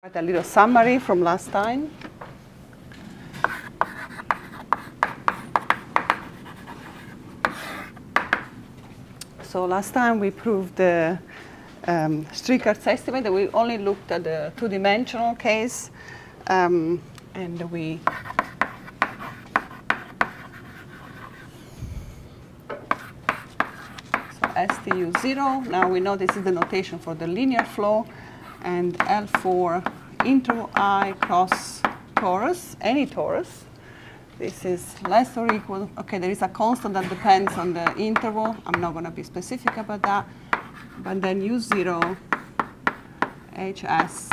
A little summary from last time. So last time we proved the Strichartz estimate, that we only looked at the two-dimensional case, and we STU 0. Now we know this is the notation for the linear flow, and L4 into I cross torus, any torus. This is less or equal. Okay, there is a constant that depends on the interval. I'm not going to be specific about that. But then U0, HS,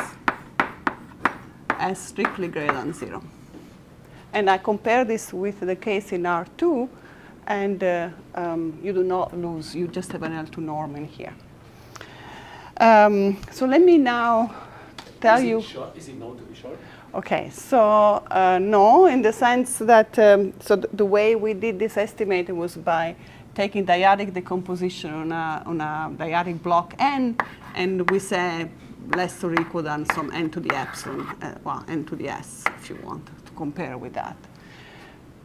S strictly greater than 0. And I compare this with the case in R2. And you do not lose, you just have an L2 norm in here. So let me now tell you. Is it known to be short? Okay, so no, in the sense that, so the way we did this estimate was by taking dyadic decomposition on a dyadic block n, and we say less or equal than some n to the epsilon, well, n to the s, if you want to compare with that.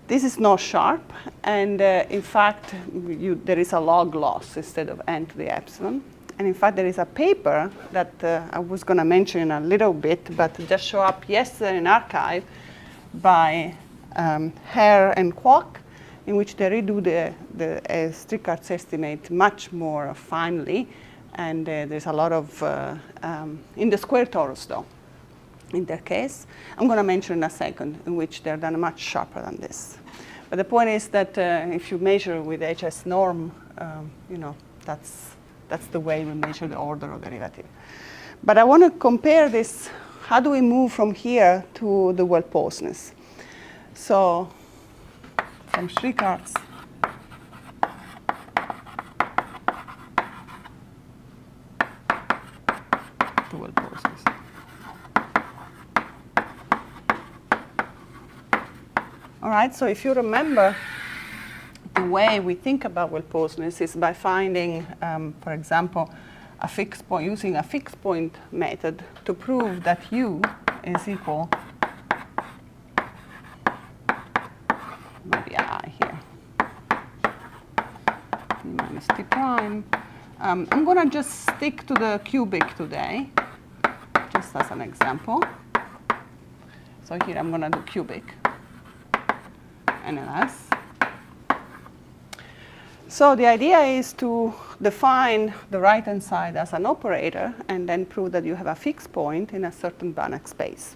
This is not sharp, and in fact, there is a log loss instead of n to the epsilon. And in fact, there is a paper that I was going to mention in a little bit, but just show up yesterday in arXiv by Hare and Kwok, in which they redo the Strichartz estimate much more finely. And there's a lot of, in the square torus though, in their case. I'm going to mention in a second, in which they're done much sharper than this. But the point is that if you measure with HS norm, you know, that's the way we measure the order of derivative. But I want to compare this. How do we move from here to the well-posedness? So from Strichartz to well-posedness. All right, so if you remember, the way we think about well-posedness is by finding, for example, a fixed point, using a fixed point method to prove that U is equal, maybe I here, T minus T prime. I'm going to just stick to the cubic today, just as an example. So here I'm going to do cubic. NLS. So the idea is to define the right-hand side as an operator and then prove that you have a fixed point in a certain Banach space.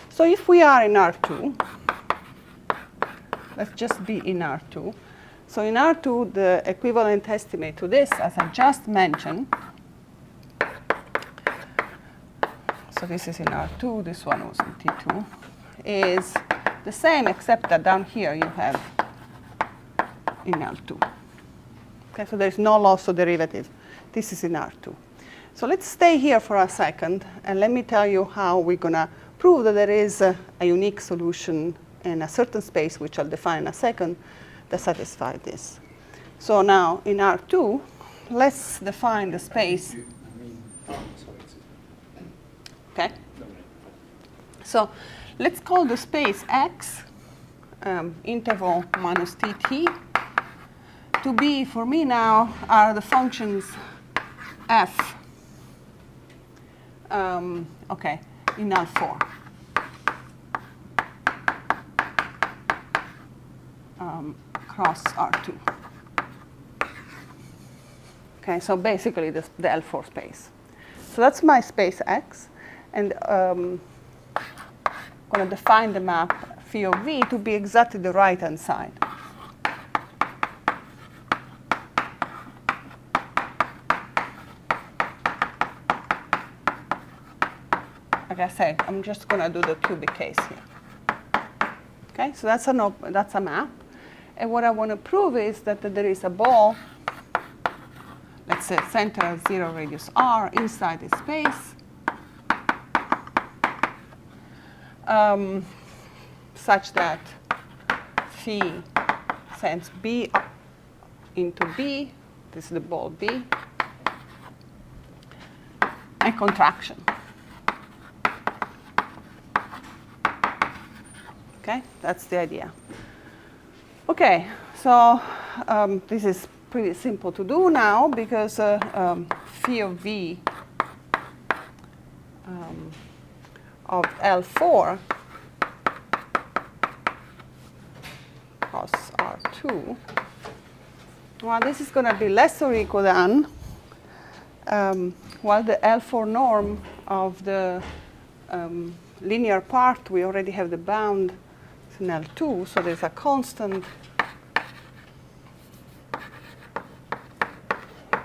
So if we are in R2, let's just be in R2. So in R2, the equivalent estimate to this, as I just mentioned, so this is in R2, this one was in T2, is the same, except that down here you have in L2. Okay, so there's no loss of derivative. This is in R2. So let's stay here for a second, and let me tell you how we're going to prove that there is a unique solution in a certain space, which I'll define in a second, that satisfies this. So now in R2, let's define the space. Okay? So let's call the space X, interval minus TT, to be, for me now, are the functions F, okay, in L4. Cross R2. Okay, so basically the L4 space. So that's my space X, and I'm going to define the map phi of V to be exactly the right-hand side. Like I said, I'm just going to do the cubic case here. Okay, so that's a map. And what I want to prove is that there is a ball, let's say center at 0, radius r, inside this space, such that phi sends B into B, this is the ball B, and contraction. Okay, that's the idea. Okay, so this is pretty simple to do now because phi of v of L4 cross R2, well, this is going to be less or equal than, well, the L4 norm of the linear part, we already have the bound in L2, so there's a constant.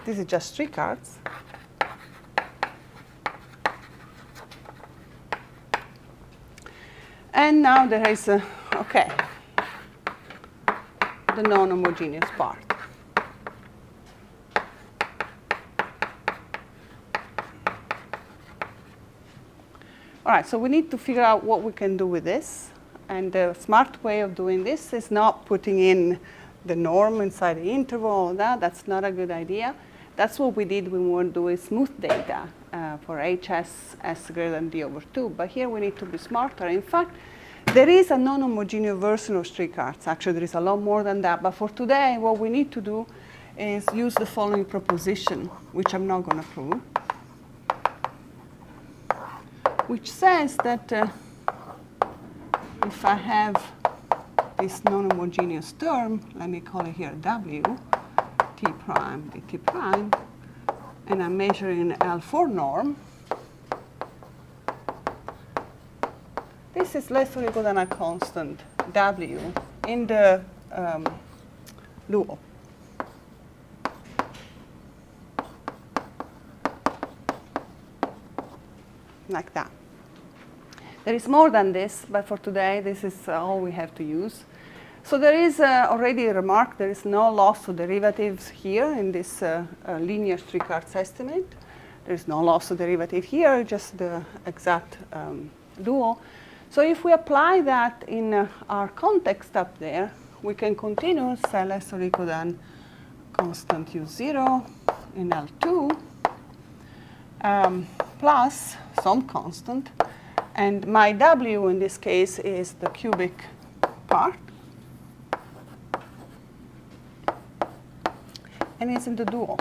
This is just Strichartz. And now there is, okay, the non-homogeneous part. All right, so we need to figure out what we can do with this. And the smart way of doing this is not putting in the norm inside the interval. That's not a good idea. That's what we did when we were doing smooth data for HS s greater than d over 2. But here we need to be smarter. In fact, there is a non-homogeneous version of Strichartz. Actually, there is a lot more than that. But for today, what we need to do is use the following proposition, which I'm not going to prove, which says that if I have this non-homogeneous term, let me call it here W, T prime, dt prime, and I'm measuring L4 norm, this is less or equal than a constant W in the Luo. Like that. There is more than this, but for today, this is all we have to use. So there is already a remark, there is no loss of derivatives here in this linear Strichartz estimate. There is no loss of derivative here, just the exact dual. So if we apply that in our context up there, we can continue say less or equal than constant U0 in L2 plus some constant. And my W in this case is the cubic part. And it's in the dual.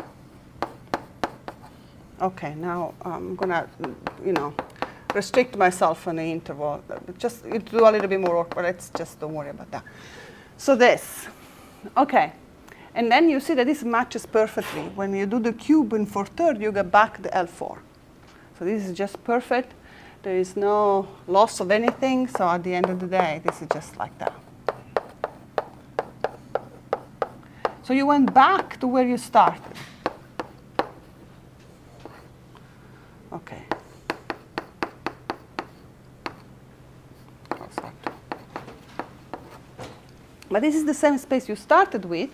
Okay, now I'm going to, restrict myself on the interval. Just do a little bit more work, but let's just don't worry about that. So this, okay. And then you see that this matches perfectly. When you do the cube in 4/3, you get back the L4. So this is just perfect. There is no loss of anything. So at the end of the day, this is just like that. So you went back to where you started. Okay. But this is the same space you started with.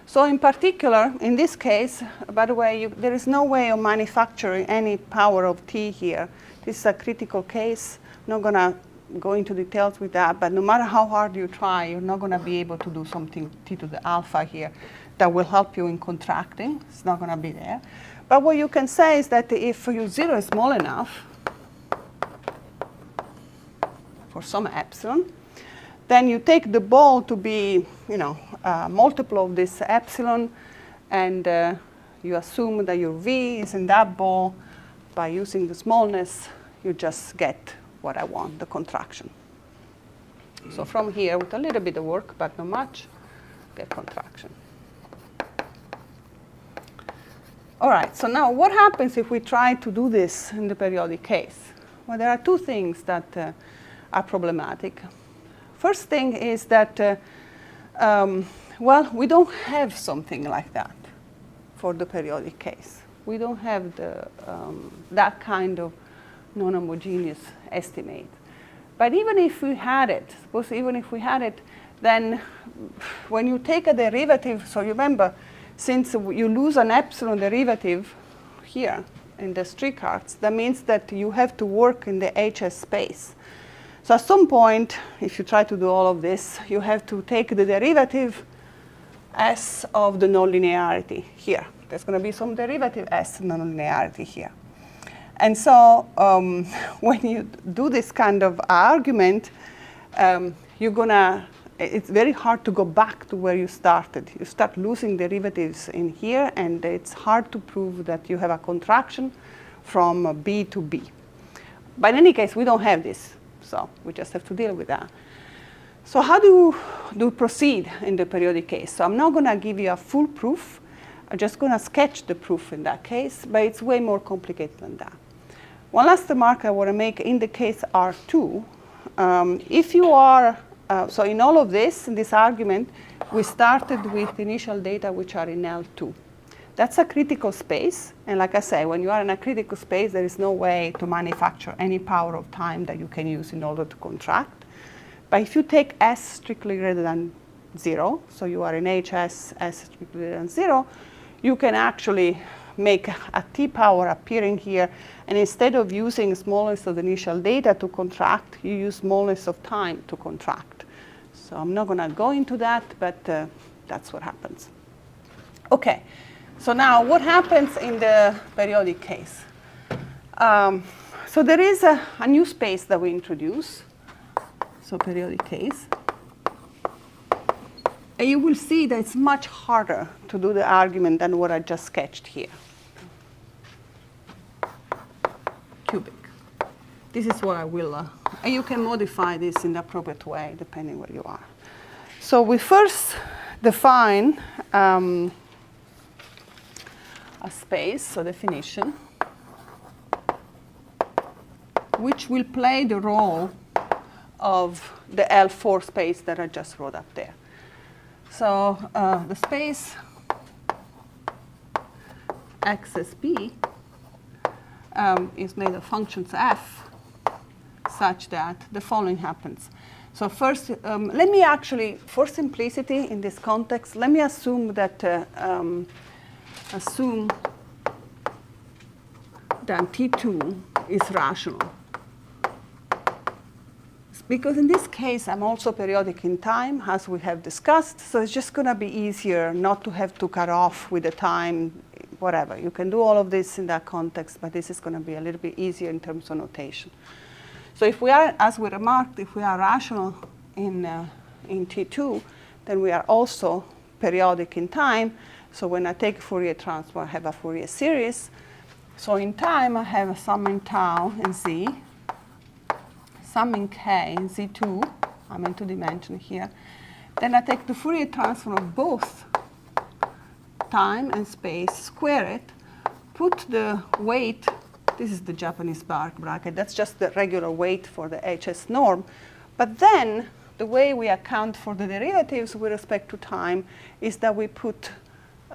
So in particular, in this case, by the way, there is no way of manufacturing any power of t here. This is a critical case. I'm not going to go into details with that, but no matter how hard you try, you're not going to be able to do something t to the alpha here that will help you in contracting. It's not going to be there. But what you can say is that if U0 is small enough for some epsilon, then you take the ball to be, a multiple of this epsilon, and you assume that your V is in that ball. By using the smallness, you just get what I want, the contraction. So from here, with a little bit of work, but not much, get contraction. All right, so now what happens if we try to do this in the periodic case? Well, there are two things that are problematic. First thing is that, we don't have something like that for the periodic case. We don't have that kind of non-homogeneous estimate. But even if we had it, suppose even if we had it, then when you take a derivative, so you remember, since you lose an epsilon derivative here in the Strichartz, that means that you have to work in the HS space. So at some point, if you try to do all of this, you have to take the derivative S of the nonlinearity here. There's going to be some derivative S nonlinearity here. And so when you do this kind of argument, it's very hard to go back to where you started. You start losing derivatives in here, and it's hard to prove that you have a contraction from B to B. But in any case, we don't have this, so we just have to deal with that. So how do we proceed in the periodic case? So I'm not going to give you a full proof. I'm just going to sketch the proof in that case, but it's way more complicated than that. One last remark I want to make in the case R2, if you are, so in all of this, in this argument, we started with initial data which are in L2. That's a critical space, and like I say, when you are in a critical space, there is no way to manufacture any power of time that you can use in order to contract. But if you take S strictly greater than 0, so you are in HS, S strictly greater than 0, you can actually make a T power appearing here, and instead of using smallness of the initial data to contract, you use smallness of time to contract. So I'm not going to go into that, but that's what happens. Okay, so now what happens in the periodic case? So there is a new space that we introduce, so periodic case. And you will see that it's much harder to do the argument than what I just sketched here. Cubic. This is what I will, and you can modify this in the appropriate way depending where you are. So we first define a space, so definition, which will play the role of the L4 space that I just wrote up there. So the space XSB is made of functions f such that the following happens. So first, let me actually, for simplicity in this context, let me assume that T2 is rational. Because in this case, I'm also periodic in time, as we have discussed, so it's just going to be easier not to have to cut off with the time, whatever. You can do all of this in that context, but this is going to be a little bit easier in terms of notation. So if we are, as we remarked, if we are rational in T2, then we are also periodic in time. So when I take Fourier transform, I have a Fourier series. So in time, I have a sum in tau in Z, sum in k in Z2, I'm in 2 dimension here. Then I take the Fourier transform of both time and space, square it, put the weight, this is the Japanese bracket, that's just the regular weight for the HS norm. But then the way we account for the derivatives with respect to time is that we put,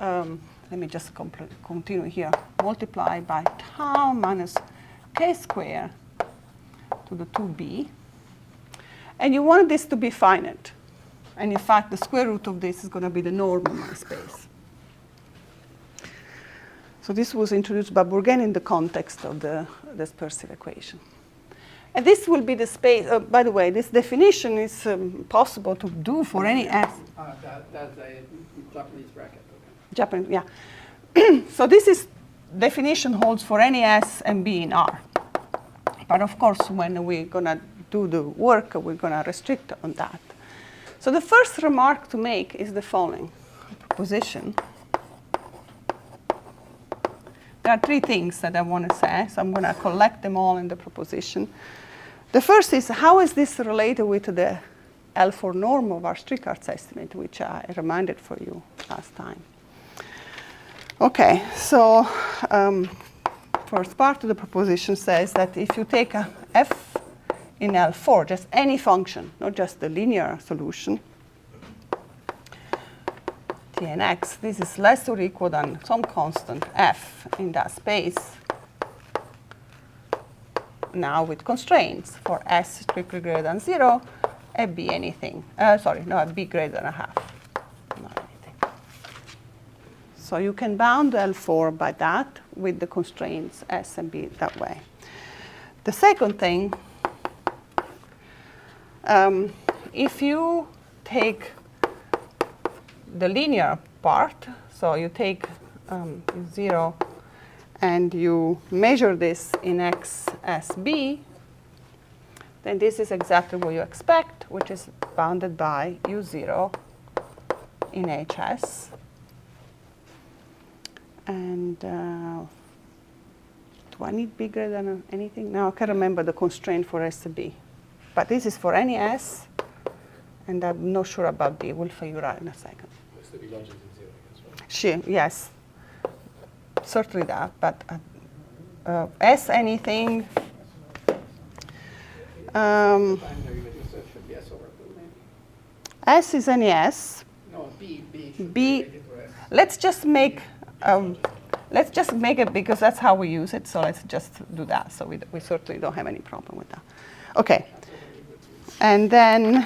let me just continue here, multiply by tau minus k squared to the 2b. And you want this to be finite. And in fact, the square root of this is going to be the norm in my space. So this was introduced by Bourgain in the context of the dispersive equation. And this will be the space. By the way, this definition is possible to do for any S. That's a Japanese bracket. Okay. Japanese, yeah. So this is definition holds for any S and B in R. But of course, when we're going to do the work, we're going to restrict on that. So the first remark to make is the following proposition. There are 3 things that I want to say, so I'm going to collect them all in the proposition. The first is, how is this related with the L4 norm of our Strichartz estimate, which I reminded for you last time. Okay, so first part of the proposition says that if you take a f in L4, just any function, not just the linear solution, t and x, this is less or equal than some constant f in that space, now with constraints for s strictly greater than 0, and b anything. B greater than a half. Not anything. So you can bound L4 by that with the constraints s and b that way. The second thing, if you take the linear part, so you take 0 and you measure this in x as b, then this is exactly what you expect, which is bounded by U0 in HS. And do I need bigger than anything? Now I can't remember the constraint for SB. But this is for any S, and I'm not sure about D. We'll figure out in a second. It's to be larger than 0, I guess, right? Sure, yes. Certainly that, but S anything. Time derivative, so it should be S over 2, maybe? S is any S. No, B should B. be related to S. Let's just make it because that's how we use it. So let's just do that. So we certainly don't have any problem with that. Okay. And then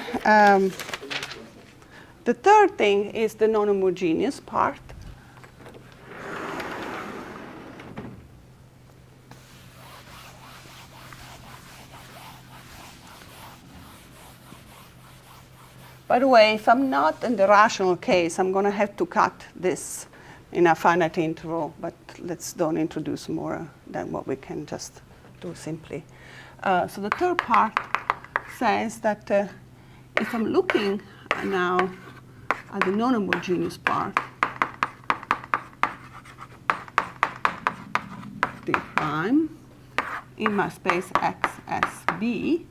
the third thing is the non-homogeneous part. By the way, if I'm not in the rational case, I'm going to have to cut this in a finite interval, but let's don't introduce more than what we can just do simply. So the third part says that if I'm looking now at the non-homogeneous part, D prime in my space XSB,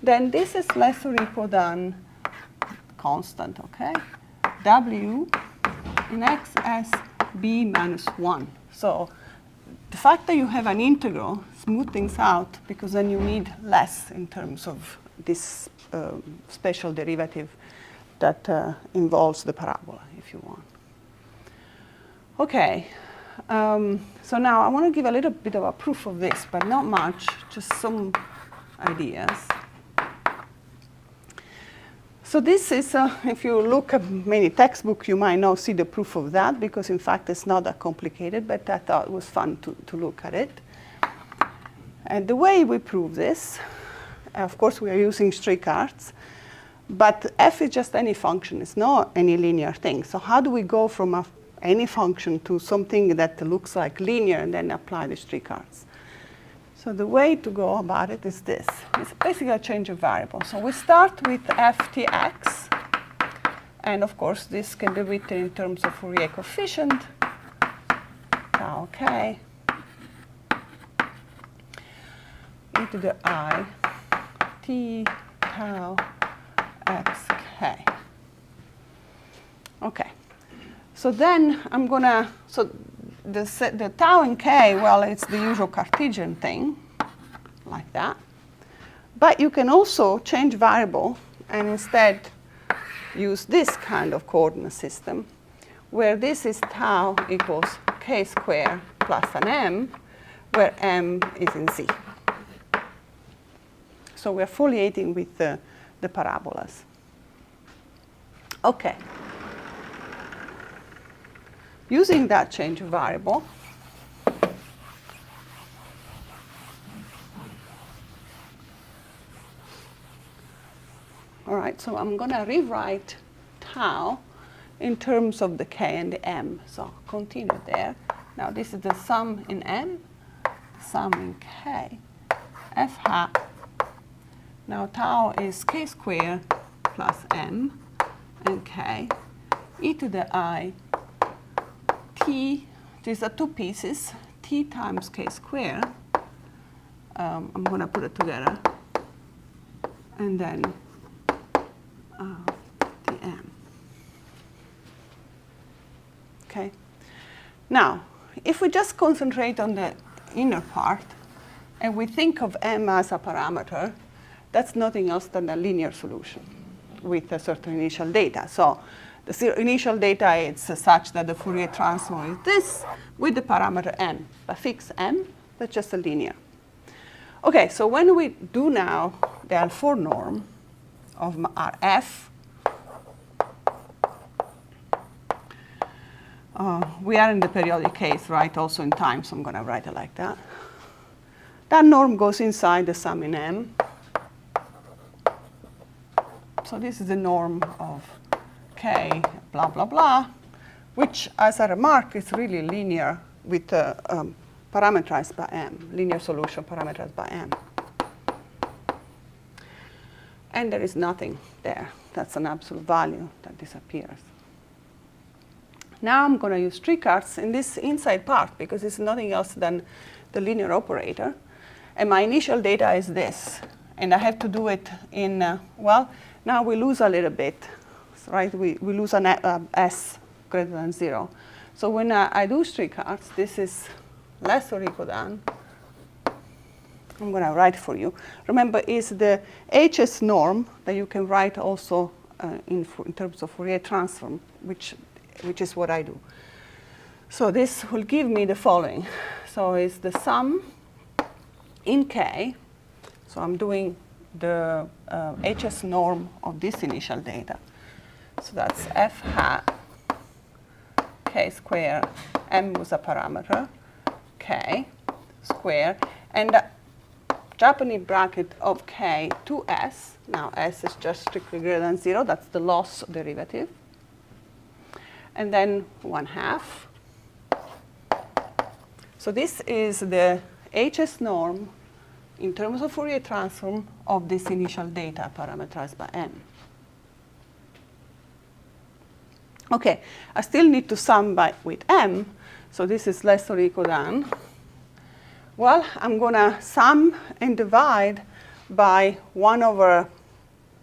then this is less or equal than constant, okay? W in XSB minus 1. So the fact that you have an integral smooth things out, because then you need less in terms of this special derivative that involves the parabola, if you want. Okay, so now I want to give a little bit of a proof of this, but not much, just some ideas. So this is, if you look at many textbooks, you might not see the proof of that, because in fact it's not that complicated, but I thought it was fun to look at it. And the way we prove this, of course we are using Strichartz, but f is just any function, it's not any linear thing. So how do we go from any function to something that looks like linear and then apply the Strichartz? So the way to go about it is this. It's basically a change of variable. So we start with ftx. And of course, this can be written in terms of Fourier coefficient. Tau k e to the I t tau xk. OK. So then I'm going to, so the tau and k, well, it's the usual Cartesian thing, like that. But you can also change variable and instead use this kind of coordinate system, where this is tau equals k squared plus an m, where m is in z. So we're foliating with the parabolas. OK. Using that change of variable, all right, so I'm going to rewrite tau in terms of the k and the m. So continue there. Now this is the sum in m, the sum in k, f hat. Now tau is k squared plus m and k e to the I t, these are two pieces, t times k squared. I'm going to put it together. And then dm. OK? Now, if we just concentrate on the inner part, and we think of m as a parameter, that's nothing else than a linear solution with a certain initial data. So the initial data is such that the Fourier transform is this with the parameter m. A fixed m, that's just a linear. OK, so when we do now the L4 norm of our f, we are in the periodic case, right, also in time, so I'm going to write it like that. That norm goes inside the sum in m. So this is the norm of k, blah, blah, blah, which, as a remark, is really linear with parameterized by m, linear solution parameterized by m. and there is nothing there. That's an absolute value that disappears. Now I'm going to use Strichartz in this inside part because it's nothing else than the linear operator. And my initial data is this. And I have to do it in, well, now we lose a little bit, right? We lose an s greater than 0. So when I do Strichartz, this is less or equal than, I'm going to write for you. Remember, is the HS norm that you can write also in terms of Fourier transform, which is what I do. So this will give me the following. So it's the sum in K. So I'm doing the HS norm of this initial data. So that's f hat K square, M was a parameter, K square, and Japanese bracket of K to S. Now S is just strictly greater than 0. That's the loss derivative. And then 1/2. So this is the HS norm in terms of Fourier transform of this initial data parameterized by n. OK, I still need to sum with m. So this is less or equal than. Well, I'm going to sum and divide by 1 over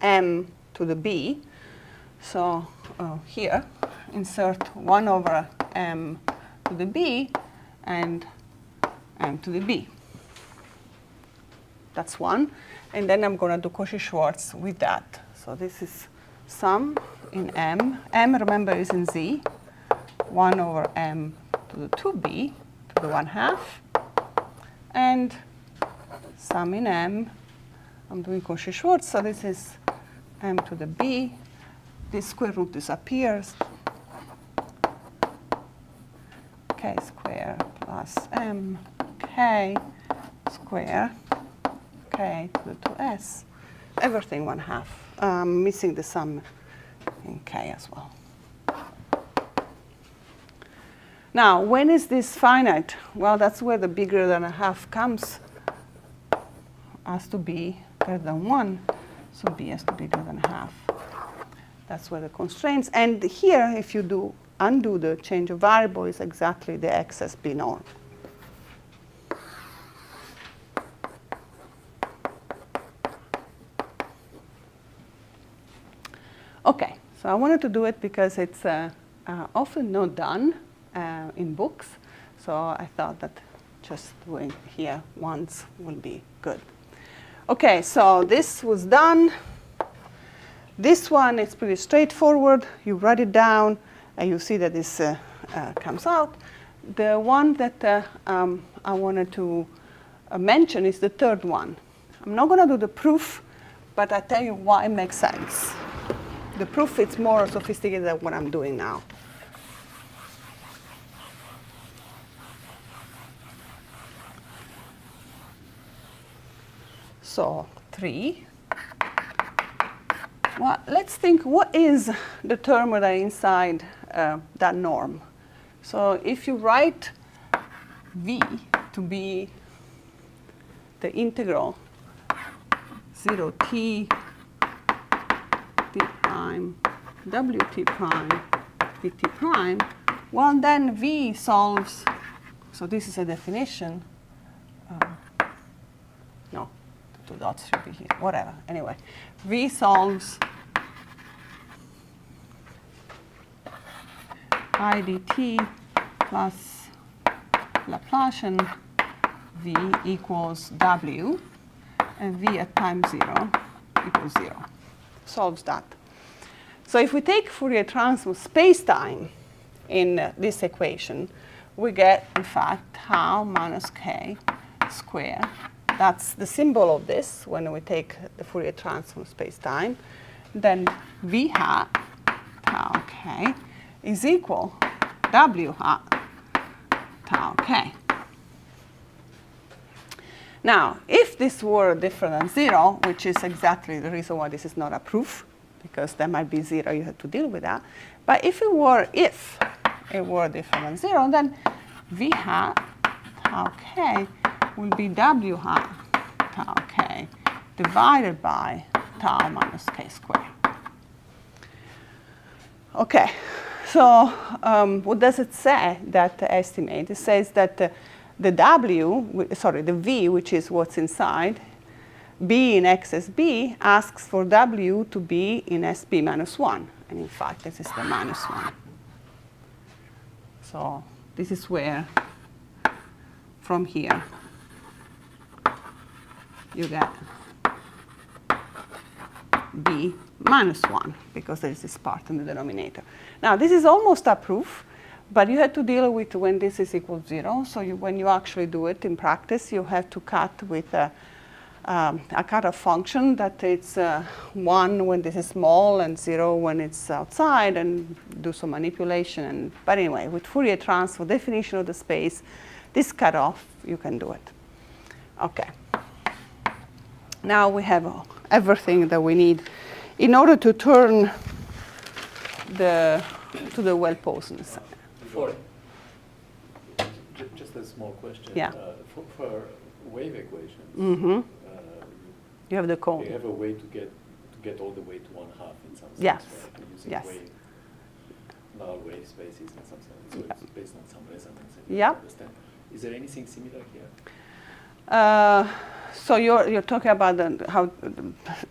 m to the b. So here, insert 1 over m to the b and m to the b. That's 1. And then I'm going to do Cauchy-Schwarz with that. So this is sum in m. M, remember, is in z. 1 over m to the 2b to the 1/2. And sum in m, I'm doing Cauchy-Schwarz. So this is m to the b. This square root disappears. K square plus m k square k to the 2s. Everything 1/2. Missing the sum in k as well. Now, when is this finite? Well, that's where the b greater than 1/2 comes. Has to be greater than 1. So b has to be greater than 1/2. That's where the constraints. And here, if you undo the change of variable, is exactly the excess b norm. OK, so I wanted to do it because it's often not done in books. So I thought that just doing here once will be good. OK, so this was done. This one is pretty straightforward. You write it down, and you see that this comes out. The one that I wanted to mention is the third one. I'm not going to do the proof, but I tell you why it makes sense. The proof is more sophisticated than what I'm doing now. So 3. Well, let's think, what is the term that are inside that norm? So if you write v to be the integral 0t d prime wt prime dt prime, well, then v solves, so this is a definition. No, the 2 dots should be here, whatever. Anyway, v solves I dt plus Laplacian v equals w, and v at time 0 equals 0. Solves that. So if we take Fourier transform space-time in this equation, we get, in fact, tau minus k squared. That's the symbol of this when we take the Fourier transform space-time. Then v hat tau k is equal w hat tau k. Now, if this were different than 0, which is exactly the reason why this is not a proof, because there might be 0, you have to deal with that. But if it were different than 0, then v hat tau k will be w hat tau k divided by tau minus k squared. Okay, so what does it say, that estimate? It says that the the V, which is what's inside, B in XSB asks for W to be in SB minus 1. And in fact, this is the minus 1. So this is where, from here, you get B minus 1, because there is this part in the denominator. Now, this is almost a proof, but you have to deal with when this is equal to 0. So when you actually do it in practice, you have to cut with a cutoff function that it's 1 when this is small and 0 when it's outside, and do some manipulation. But anyway, with Fourier transform, definition of the space, this cutoff, you can do it. Okay. Now we have everything that we need in order to turn to the well-posedness. Just a small question. Yeah. For wave equations, You have the cone. you have a way to get all the way to 1/2 in some sense, Yes. right? Using Yes. null wave spaces and something. So it's based on some resonance. Yeah. I understand. Is there anything similar here? So you're talking about how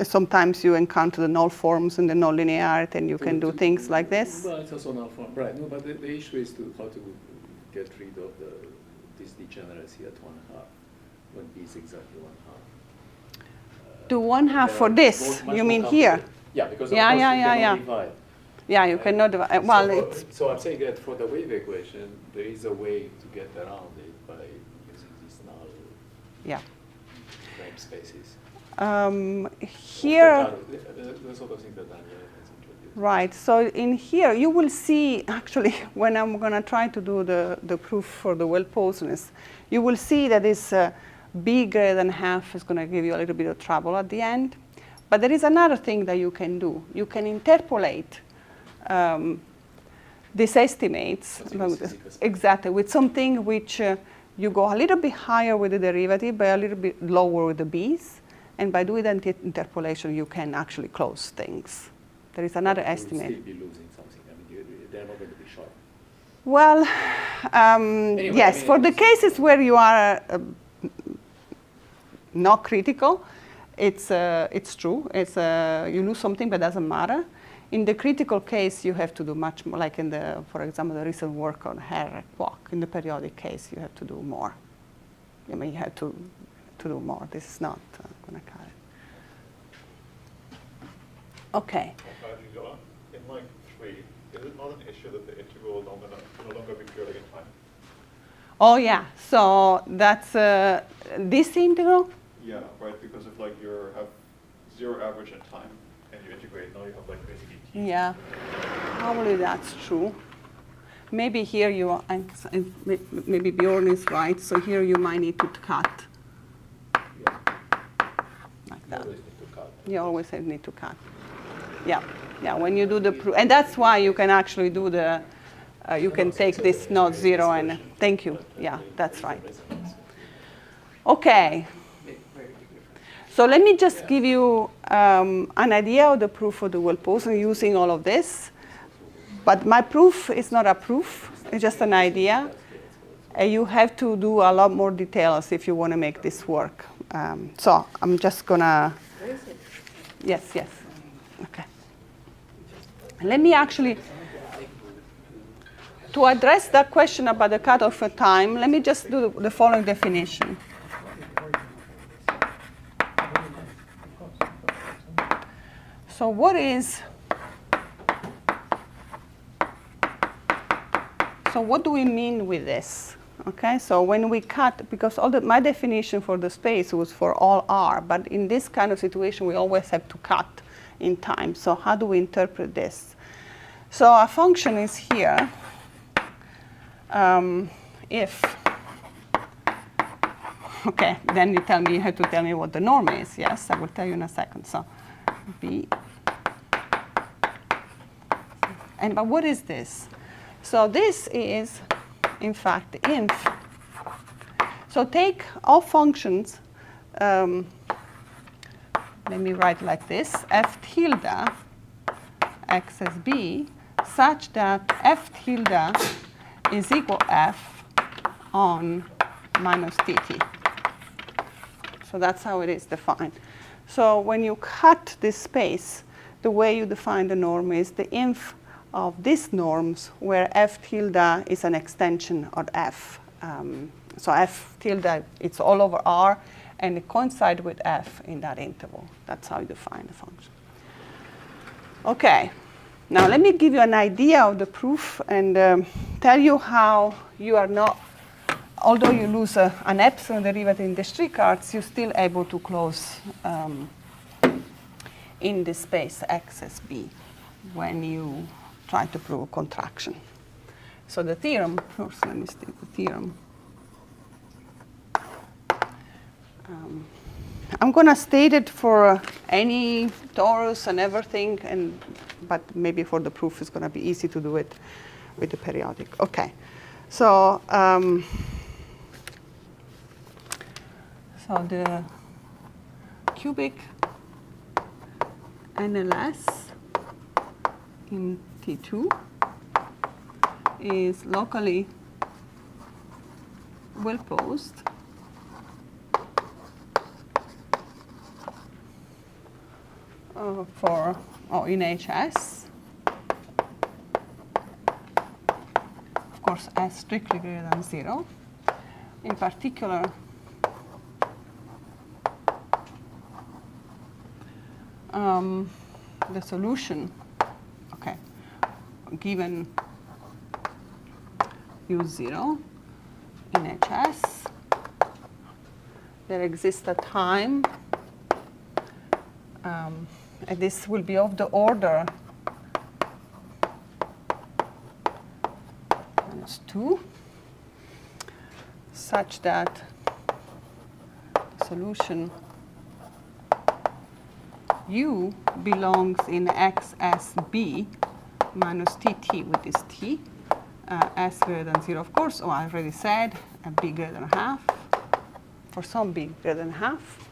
sometimes you encounter the null forms and the nonlinearity, and you can do things like this. Well, it's also null form, right? No, but the issue is how to get rid of this degeneracy at 1/2 when B is exactly 1/2. Do 1/2 for this? You mean here? Yeah, because Yeah, of course yeah, you yeah, cannot yeah. divide. Yeah, you cannot divide. Well, so, it's so I'm saying that for the wave equation, there is a way to get around it by using these null yeah. frame spaces. Here. The sort of thing that Daniel has introduced. Right. So in here, you will see, actually, when I'm going to try to do the proof for the well-posedness, you will see that this B greater than half is going to give you a little bit of trouble at the end. But there is another thing that you can do. You can interpolate these estimates exactly with something which you go a little bit higher with the derivative, but a little bit lower with the B's. And by doing that interpolation, you can actually close things. There is another estimate. You will still be losing something. I mean, they're not going to be sharp. Well, Anyway, yes, I mean, for the cases where you are not critical, it's true. It's you lose something, but it doesn't matter. In the critical case, you have to do much more, like in the, for example, the recent work on hair walk. In the periodic case, you have to do more. I mean, you have to do more. This is not going to cut it. Okay. In like 3, is it not an issue that the integral will no longer be periodic in time? Oh yeah. So that's this integral. Yeah, right. Because if like you have 0 average in time and you integrate, now you have like basically t. Yeah, probably that's true. Maybe here you are, maybe Bjorn is right. So here you might need to cut. Like that. You always need to cut. Yeah, yeah. When you do the proof, and that's why you can actually do the. You can take this not 0 and thank you. Yeah, that's right. Okay. So let me just give you an idea of the proof of the well-posedness using all of this. But my proof is not a proof. It's just an idea. You have to do a lot more details if you want to make this work. So I'm just going to. Yes, yes. Okay. Let me actually. To address that question about the cutoff time, let me just do the following definition. So what do we mean with this? Okay, so when we cut, because my definition for the space was for all R, but in this kind of situation, we always have to cut in time. So how do we interpret this? So a function is here. If, okay, then you have to tell me what the norm is. Yes, I will tell you in a second. So B. But what is this? So this is, in fact, inf. So take all functions let me write like this, f tilde x as b, such that f tilde is equal f on minus tt. So that's how it is defined. So when you cut this space, the way you define the norm is the inf of these norms where f tilde is an extension of f. So f tilde, it's all over R, and it coincides with f in that interval. That's how you define the function. OK. Now let me give you an idea of the proof and tell you how you are not, although you lose an epsilon derivative in the Strichartz, you're still able to close in the space x as b when you try to prove a contraction. So the theorem, first let me state the theorem. I'm going to state it for any torus and everything, but maybe for the proof it's going to be easy to do it with the periodic. OK. So, so the cubic NLS in T2 is locally well-posed in HS. Of course, S strictly greater than 0. In particular, the solution, okay, given U0 in HS, there exists a time, and this will be of the order -2, such that the solution U belongs in X S B minus TT with this T, S greater than 0, of course. Oh, I already said B greater than half, for some B greater than half.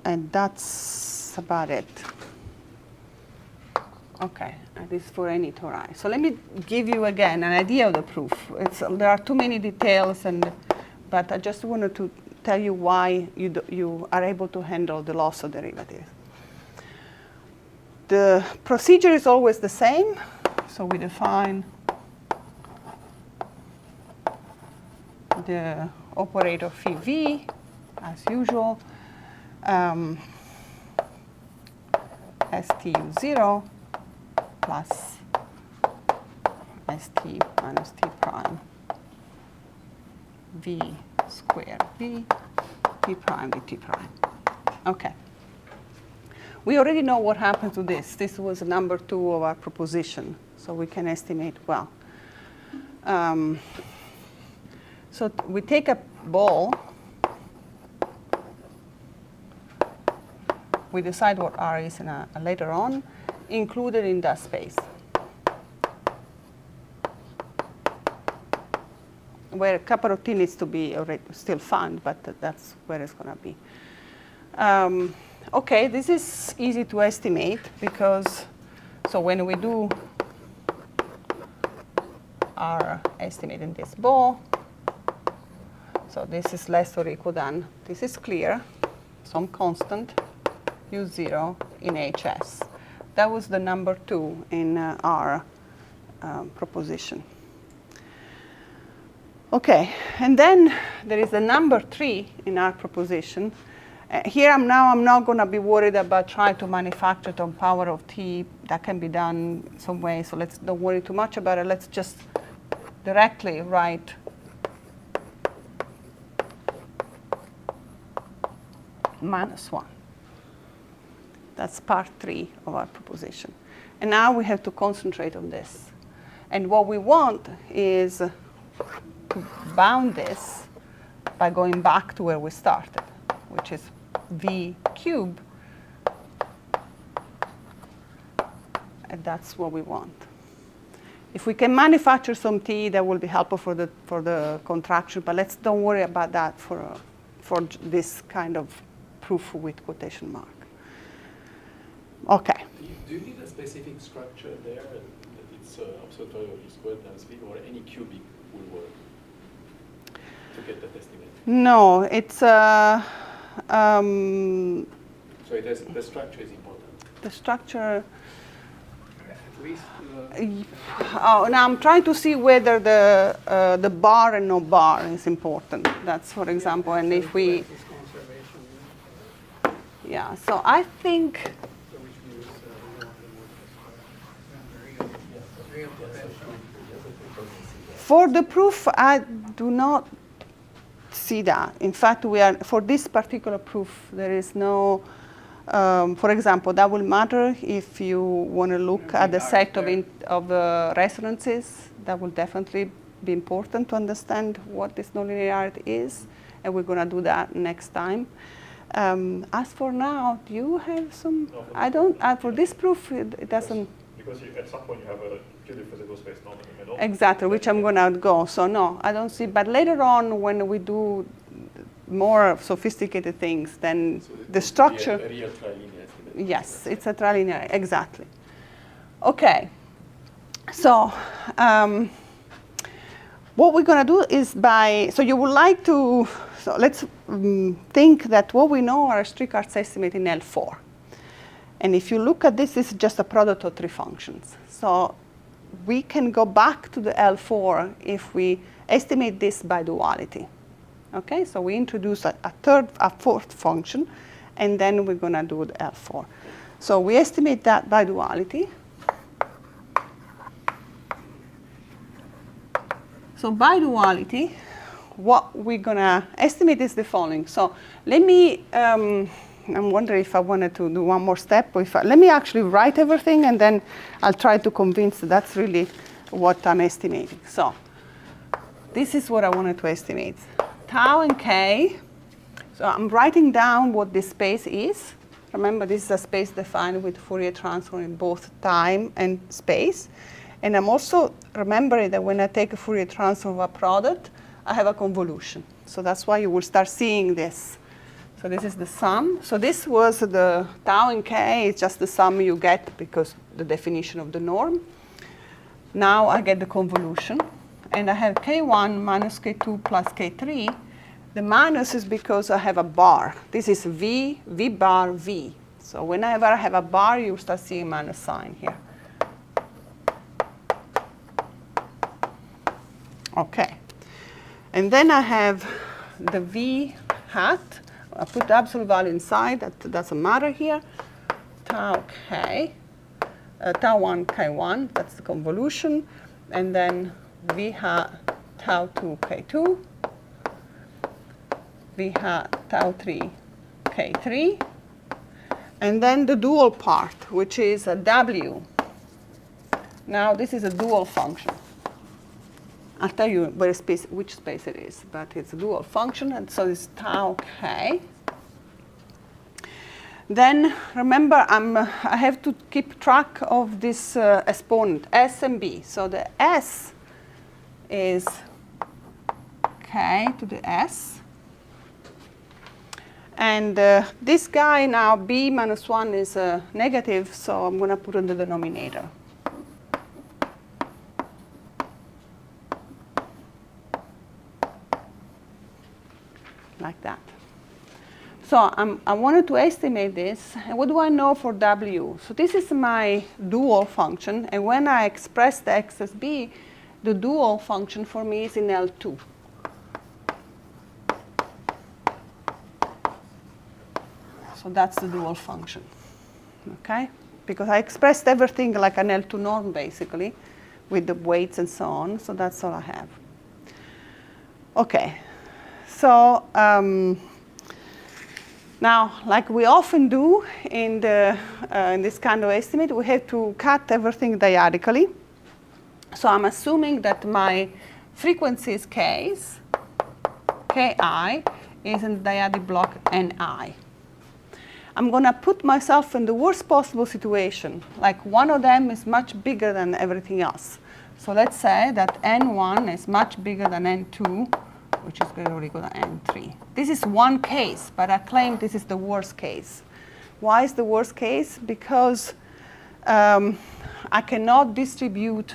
And that's about it. OK, and this is for any tori. So let me give you again an idea of the proof. There are too many details, but I just wanted to tell you why you are able to handle the loss of derivatives. The procedure is always the same. So we define the operator phi v, as usual, STU0 plus ST minus T prime V squared V T prime dt prime. OK. We already know what happened to this. This was number 2 of our proposition, so we can estimate well. So we take a ball. We decide what R is later on, included in that space, where capital T needs to be still found, but that's where it's going to be. OK, this is easy to estimate because, so when we do our estimate in this ball, so this is less or equal than, this is clear, some constant, U0 in HS. That was the number 2 in our proposition. OK, and then there is the number 3 in our proposition. Here I'm not going to be worried about trying to manufacture it on power of T. That can be done some way, so don't worry too much about it. Let's just directly write -1. That's part 3 of our proposition. And now we have to concentrate on this. And what we want is to bound this by going back to where we started, which is V cubed. And that's what we want. If we can manufacture some T, that will be helpful for the contraction. But don't worry about that for this kind of proof with quotation mark. Okay. Do you need a specific structure there, and that it's observatory or squared speed, or any cubic will work to get that estimate? No, it's So it has, the structure is important. the structure. At least, Oh, now I'm trying to see whether the bar and no bar is important. That's, for example, and if we, this conservation, yeah. So I think so which means real potential. for the proof, I do not see that. In fact, we are for this particular proof, there is no. For example, that will matter if you want to look at the set of resonances. That will definitely be important to understand what this nonlinearity is, and we're going to do that next time. As for now, do you have some? No, I don't. For this proof, it doesn't. Because at some point you have a purely physical space norm in the middle. Exactly, which I'm going to go. So no, I don't see. But later on, when we do more sophisticated things, then So the structure. A real trilinear estimate. Yes, it's a trilinear, exactly. Okay, so what we're going to do is so you would like to, so let's think that what we know are Strichartz estimate in L4. And if you look at this, it's just a product of three functions. So we can go back to the L4 if we estimate this by duality. Okay, so we introduce a fourth function, and then we're going to do the L4. So we estimate that by duality. So by duality, what we're going to estimate is the following. So let me, I'm wondering if I wanted to do one more step. Or let me actually write everything, and then I'll try to convince that's really what I'm estimating. So this is what I wanted to estimate. Tau and k. So I'm writing down what this space is. Remember, this is a space defined with Fourier transform in both time and space. And I'm also remembering that when I take a Fourier transform of a product, I have a convolution. So that's why you will start seeing this. So this is the sum. So this was the tau and k. It's just the sum you get because the definition of the norm. Now I get the convolution. And I have k1 minus k2 plus k3. The minus is because I have a bar. This is v, v bar, v. So whenever I have a bar, you start seeing minus sign here. Okay. And then I have the v hat. I put the absolute value inside. That doesn't matter here. Tau k. Tau 1 k1. That's the convolution. And then v hat tau 2 k2, v hat tau 3 k3, and then the dual part, which is a w. Now this is a dual function. I'll tell you which space it is, but it's a dual function, and so it's tau k. Then remember, I have to keep track of this exponent, s and b. So the s is k to the s. And this guy now, b minus 1 is negative, so I'm going to put it in the denominator. Like that. So I wanted to estimate this. And what do I know for w? So this is my dual function. And when I express the x as b, the dual function for me is in L2. So that's the dual function, okay? Because I expressed everything like an L2 norm, basically, with the weights and so on. So that's all I have. Okay. So now, like we often do in this kind of estimate, we have to cut everything diagonally. So I'm assuming that my frequencies k's, ki, is in the dyadic block ni. I'm going to put myself in the worst possible situation. Like one of them is much bigger than everything else. So let's say that n1 is much bigger than n2 which is going to equal to n3. This is one case, but I claim this is the worst case. Why is the worst case? Because I cannot distribute.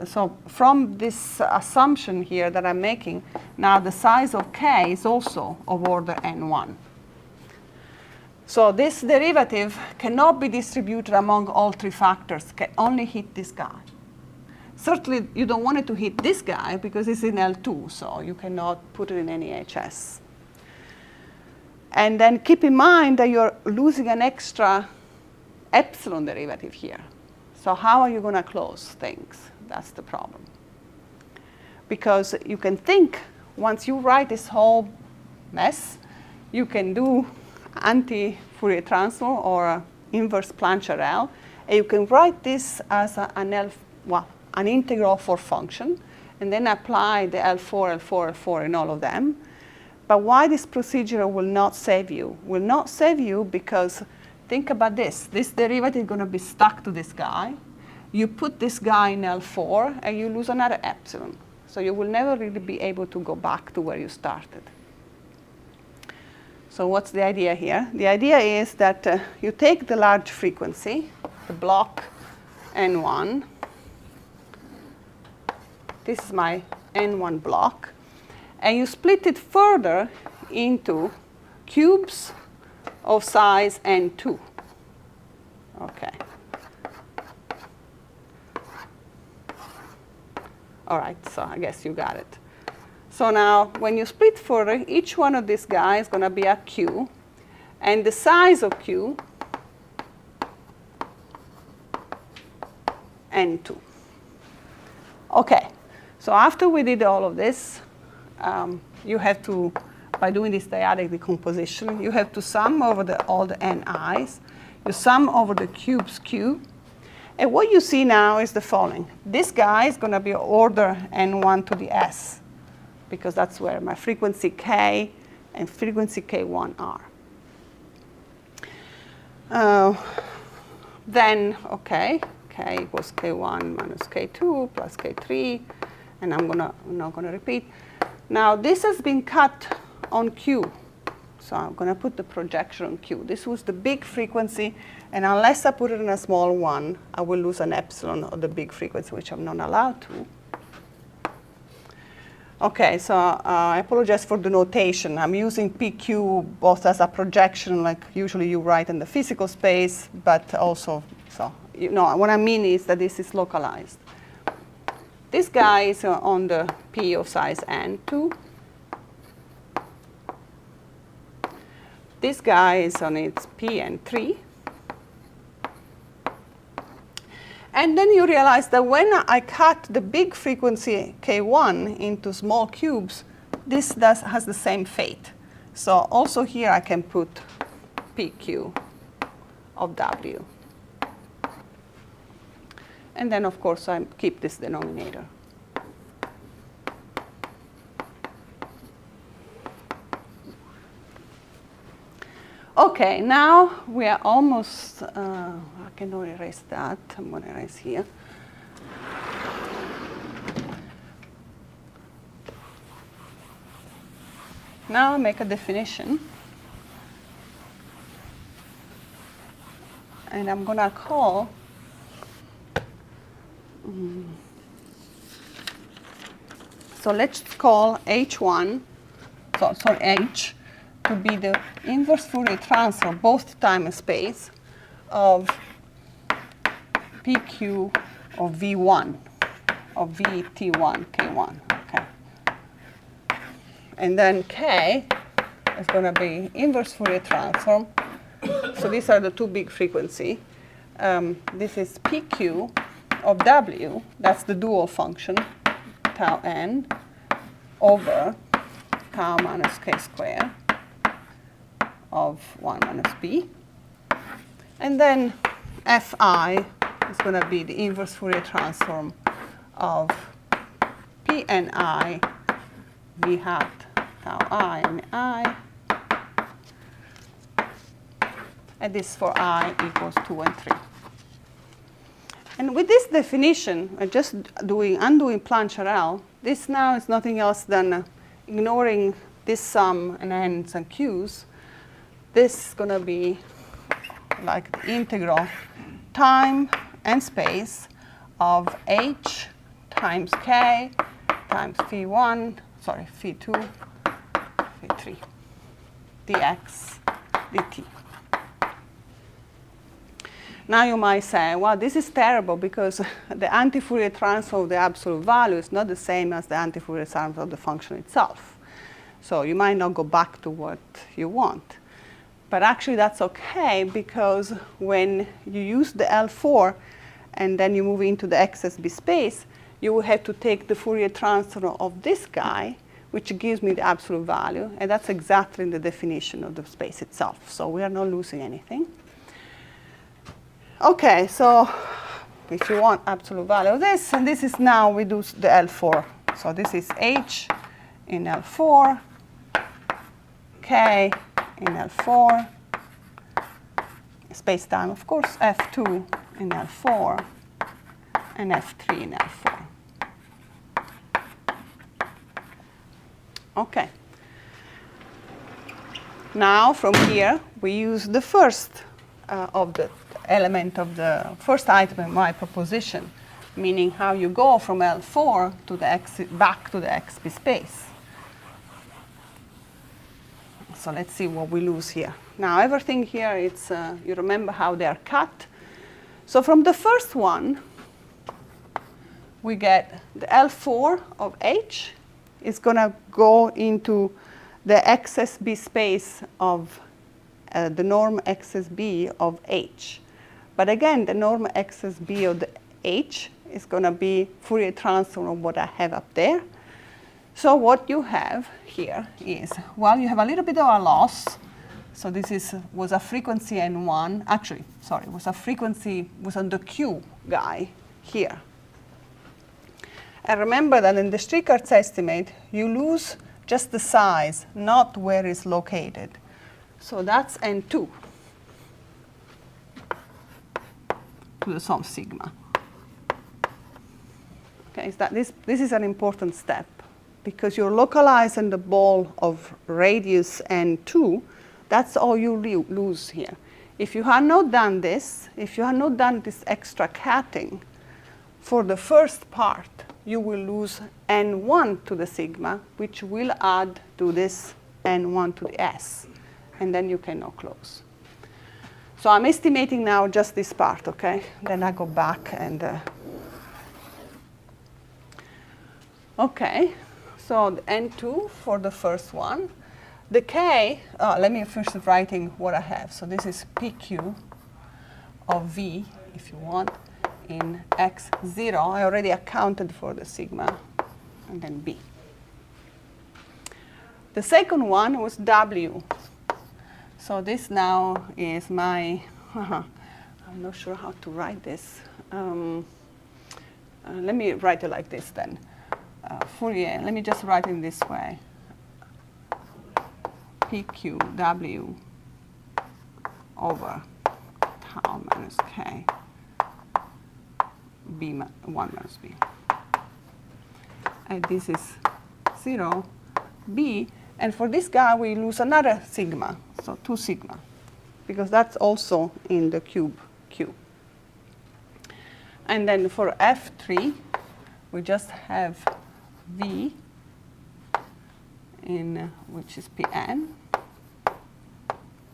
So from this assumption here that I'm making, now the size of k is also of order n1. So this derivative cannot be distributed among all three factors, can only hit this guy. Certainly, you don't want it to hit this guy because it's in L2, so you cannot put it in any HS. And then keep in mind that you're losing an extra epsilon derivative here. So how are you going to close things? That's the problem. Because you can think, once you write this whole mess, you can do anti-Fourier transform or inverse Planck-Charel, and you can write this as an integral for function, and then apply the L4, L4, L4 in all of them. But why this procedure will not save you? Will not save you because think about this. This derivative is going to be stuck to this guy. You put this guy in L4, and you lose another epsilon. So you will never really be able to go back to where you started. So what's the idea here? The idea is that you take the large frequency, the block N1. This is my N1 block. And you split it further into cubes of size N2. OK. All right, so I guess you got it. So now, when you split further, each one of these guys is going to be a Q. And the size of Q, N2. OK. So after we did all of this, you have to, by doing this dyadic decomposition, you have to sum over all the ni's. You sum over the cubes q. And what you see now is the following. This guy is going to be order n1 to the s, because that's where my frequency k and frequency k1 are. Then, OK, k equals k1 minus k2 plus k3. And I'm not going to repeat. Now, this has been cut on Q. So I'm going to put the projection on Q. This was the big frequency. And unless I put it in a small one, I will lose an epsilon of the big frequency, which I'm not allowed to. OK, so I apologize for the notation. I'm using PQ both as a projection, like usually you write in the physical space, but also, so what I mean is that this is localized. This guy is on the P of size N2. This guy is on its Pn3. And then you realize that when I cut the big frequency K1 into small cubes, this has the same fate. So also here I can put PQ of W. And then, of course, I keep this denominator. OK, now we are almost, I cannot erase that. I'm going to erase here. Now I make a definition. And I'm going to call so let's call H1, sorry, H, to be the inverse Fourier transform, both time and space, of PQ of V1, of VT1, K1. Okay. And then K is going to be inverse Fourier transform. So these are the two big frequency. This is PQ of W, that's the dual function, tau n, over tau minus k squared of 1 minus b. And then Fi is going to be the inverse Fourier transform of Pni v hat tau I and I. And this for I equals 2 and 3. And with this definition, just undoing Planck-Charel, this now is nothing else than ignoring this sum and n's and q's, this is going to be like the integral time and space of h times k times phi1, sorry, phi2, phi3, dx dt. Now you might say, well, this is terrible because the anti-Fourier transform of the absolute value is not the same as the anti-Fourier transform of the function itself. So you might not go back to what you want. But actually that's okay, because when you use the L4 and then you move into the XSB space, you will have to take the Fourier transform of this guy, which gives me the absolute value, and that's exactly the definition of the space itself. So we are not losing anything. Okay, so if you want absolute value of this, and this is now we do the L4. So this is H in L4, K in L4, space-time, of course, F2 in L4, and F3 in L4. Okay. Now, from here, we use the first of the element of the first item in my proposition, meaning how you go from L4 to the X, back to the XB space. So let's see what we lose here. Now, everything here, it's, you remember how they are cut. So from the first one, we get the L4 of H is going to go into the XSB space of the norm XSB of H. But again, the norm XSB of the H is going to be Fourier transform of what I have up there. So what you have here is, well, you have a little bit of a loss. So this was a frequency N1. Actually, sorry, was a frequency, was on the Q guy here. And remember that in the Strichartz estimate, you lose just the size, not where it's located. So that's N2 to the sum sigma. Okay, this is an important step, because you're localizing the ball of radius N2. That's all you lose here. If you had not done this, if you had not done this extra cutting for the first part, you will lose N1 to the sigma, which will add to this N1 to the S. And then you cannot close. So I'm estimating now just this part, OK? Then I go back and... OK, so the N2 for the first one. The K, let me first writing what I have. So this is PQ of V, if you want, in X0. I already accounted for the sigma, and then B. The second one was W. So this now is my, I'm not sure how to write this. Let me write it like this then. Fourier, let me just write it in this way. PQW over tau minus K, B1 minus B. And this is 0, B. And for this guy, we lose another sigma, so 2 sigma, because that's also in the cube Q. And then for F3, we just have V in which is Pn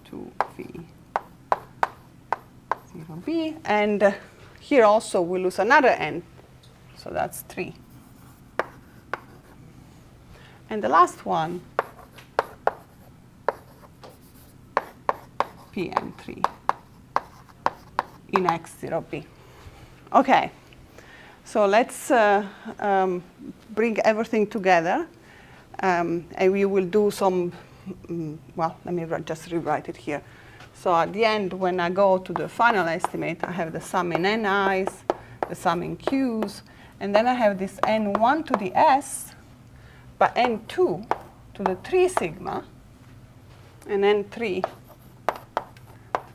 to V 0B. And here also we lose another N, so that's 3. And the last one, Pn3 in X0B. OK. So let's bring everything together. And we will do some, well, let me just rewrite it here. So at the end, when I go to the final estimate, I have the sum in ni's, the sum in q's, and then I have this n1 to the s, but n2 to the 3 sigma, and n3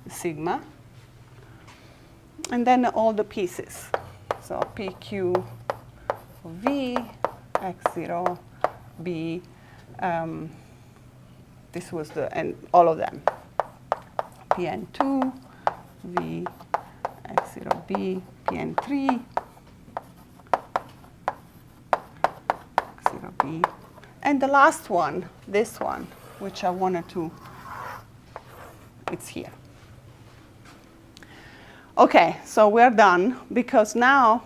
sigma, and then all the pieces. So PQ V, X0, B, This was and all of them. Pn2, V, x0b, Pn3, x0b. And the last one, this one, which I wanted to, it's here. OK, so we're done, because now,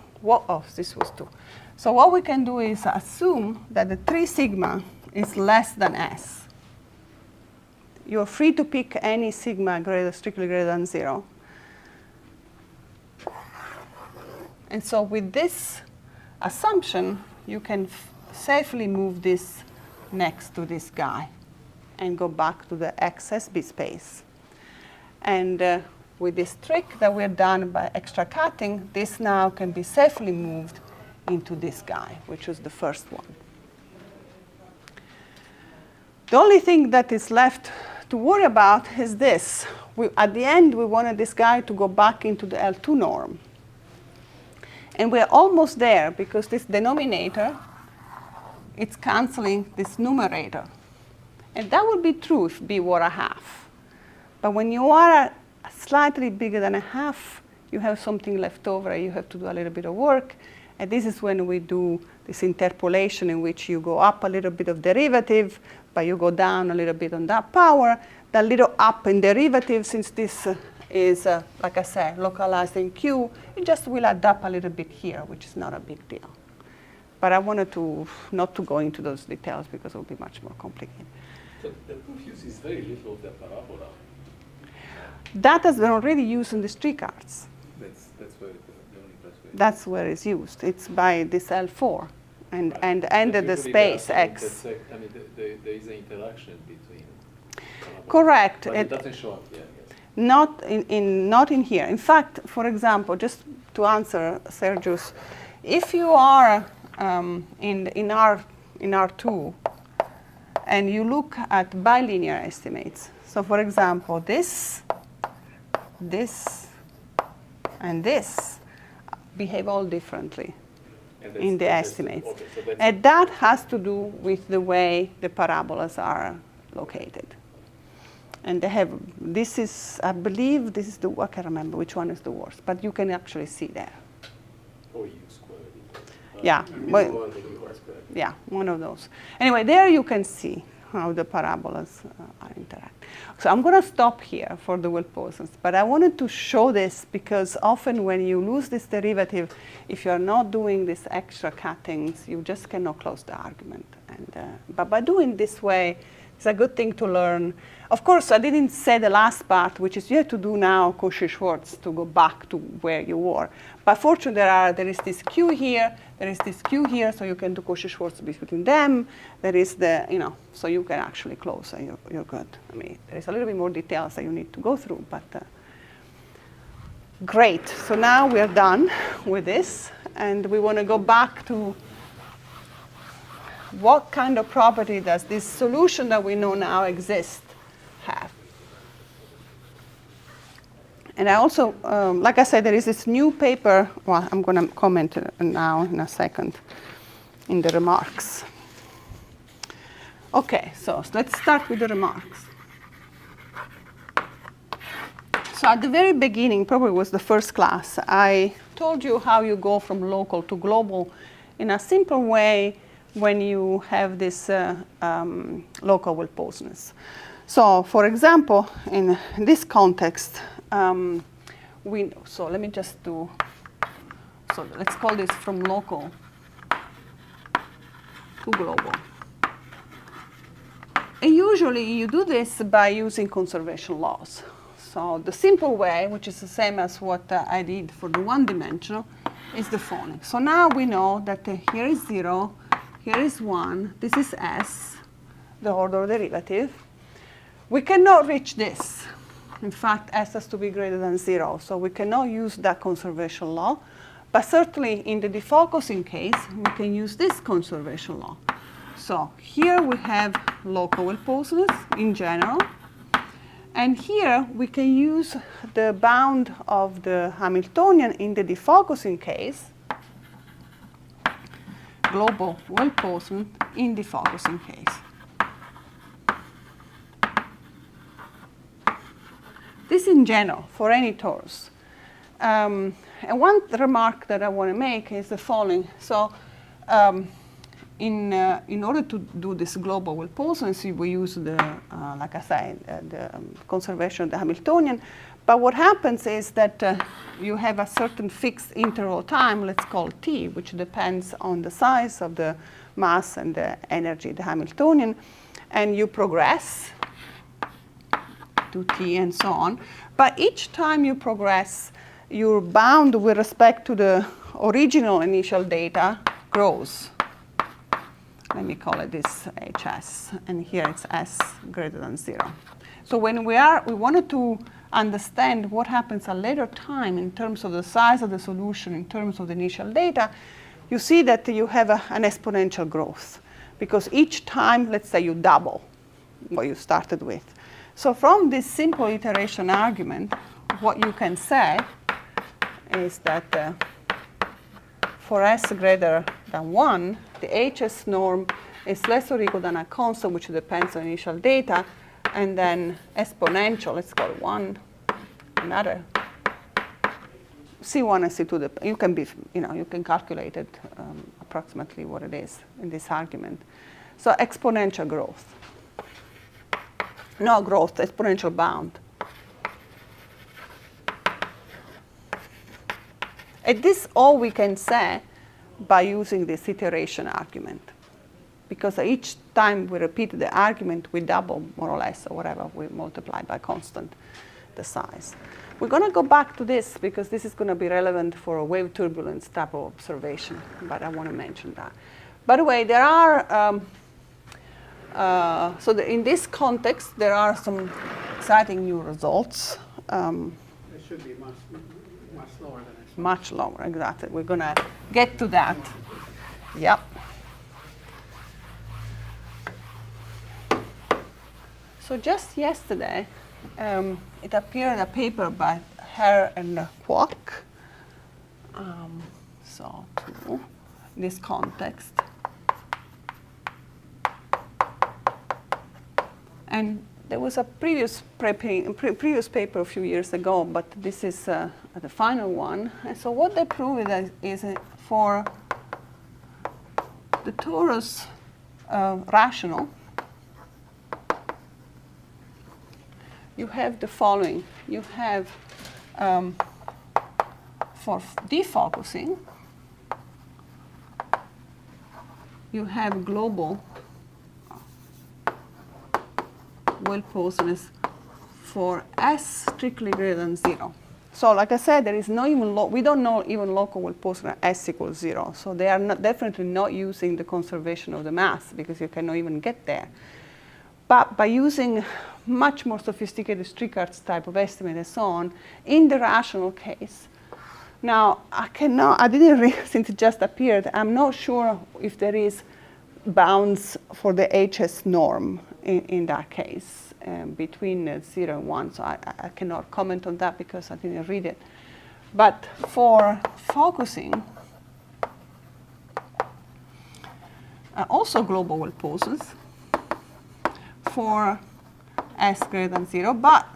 this was 2. So what we can do is assume that the 3 sigma is less than S. You're free to pick any sigma strictly greater than 0. And so with this assumption, you can safely move this next to this guy and go back to the XSB space. And with this trick that we're done by extra cutting, this now can be safely moved into this guy, which was the first one. The only thing that is left to worry about is this. At the end, we wanted this guy to go back into the L2 norm. And we're almost there, because this denominator, it's canceling this numerator. And that would be true if B were a half. But when you are slightly bigger than a half, you have something left over, and you have to do a little bit of work. And this is when we do this interpolation in which you go up a little bit of derivative, but you go down a little bit on that power. That little up in derivative, since this is, like I said, localized in Q, it just will add up a little bit here, which is not a big deal. But I wanted to not to go into those details, because it will be much more complicated. So that confuses very little of the parabola. That has been already used in the Strichartz. That's where the only place where That's where it's used. It's by this L4 and the space X. I mean, there is an interaction between. Correct. But it doesn't show up here. Yes. Not in here. In fact, for example, just to answer Sergius, if you are in R2 and you look at bilinear estimates, so for example, this, and this behave all differently in the estimates. Okay, so and that has to do with the way the parabolas are located. And they have, this is, I believe, this is the, I can't remember which one is the worst, but you can actually see there. Or U squared. Yeah, but, yeah, one of those. Anyway, there you can see how the parabolas are interact. So I'm going to stop here for the well-posedness, but I wanted to show this because often when you lose this derivative, if you're not doing these extra cuttings, you just cannot close the argument. And, but by doing this way, it's a good thing to learn. Of course, I didn't say the last part, which is you have to do now Cauchy-Schwarz to go back to where you were. But fortunately, there is this Q here, there is this Q here, so you can do Cauchy-Schwarz between them. There is the, so you can actually close, and you're good. I mean, there is a little bit more details that you need to go through, but great. So now we're done with this, and we want to go back to what kind of property does this solution that we know now exist have. And I also, like I said, there is this new paper. Well, I'm going to comment now in a second in the remarks. OK, so let's start with the remarks. So at the very beginning, probably was the first class, I told you how you go from local to global in a simple way when you have this local well-posedness. So for example, in this context, so let me just do, so let's call this from local to global. And usually you do this by using conservation laws. So the simple way, which is the same as what I did for the one-dimensional, is the following. So now we know that here is 0, here is 1, this is S, the order derivative. We cannot reach this. In fact, S has to be greater than 0, so we cannot use that conservation law. But certainly in the defocusing case, we can use this conservation law. So here we have local well-posedness in general. And here we can use the bound of the Hamiltonian in the defocusing case, global well-posedness in defocusing case. this in general, for any torus. And one remark that I want to make is the following. So in order to do this global well-posedness, we use the, like I said, the conservation of the Hamiltonian. But what happens is that you have a certain fixed interval time, let's call t, which depends on the size of the mass and the energy, the Hamiltonian, and you progress to t and so on. But each time you progress, your bound with respect to the original initial data grows. Let me call it this hs, and here it's s greater than 0. So when we wanted to understand what happens at later time in terms of the size of the solution, in terms of the initial data, you see that you have an exponential growth. Because each time, let's say you double what you started with. So from this simple iteration argument, what you can say is that for s greater than 1, the hs norm is less or equal than a constant, which depends on initial data, and then exponential, let's call it 1, another C1 and C2. You can be, you can calculate it approximately what it is in this argument. So exponential growth. No growth, exponential bound. And this all we can say by using this iteration argument. Because each time we repeat the argument, we double, more or less, or whatever, we multiply by constant the size. We're going to go back to this, because this is going to be relevant for a wave turbulence type of observation, but I want to mention that. By the way, there are, in this context, there are some exciting new results. It should be much lower than this. Much lower, exactly. We're going to get to that. Yep. So just yesterday, it appeared in a paper by Herr and Kwok. So to this context. And there was a previous paper a few years ago, but this is the final one. And so what they proved is for the torus rational, you have the following. You have, for defocusing, you have global well-posedness for s strictly greater than 0. So like I said, there is no even we don't know even local well-posedness s equals 0. So they are definitely not using the conservation of the mass, because you cannot even get there. But by using much more sophisticated Strichartz type of estimate and so on, in the rational case, now I didn't read, since it just appeared, I'm not sure if there is bounds for the HS norm in that case, between 0 and 1. So I cannot comment on that because I didn't read it. But for focusing, also global well-posedness for s greater than 0. But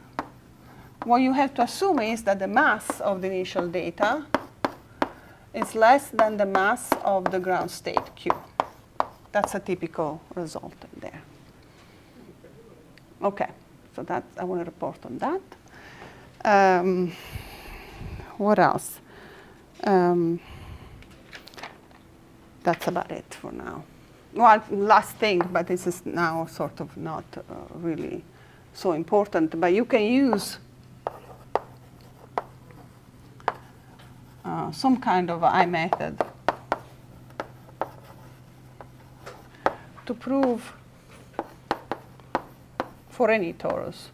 what you have to assume is that the mass of the initial data is less than the mass of the ground state Q. That's a typical result there. Okay, so that I want to report on that. What else? That's about it for now. Well, last thing, but this is now sort of not really so important, but you can use some kind of I method to prove for any torus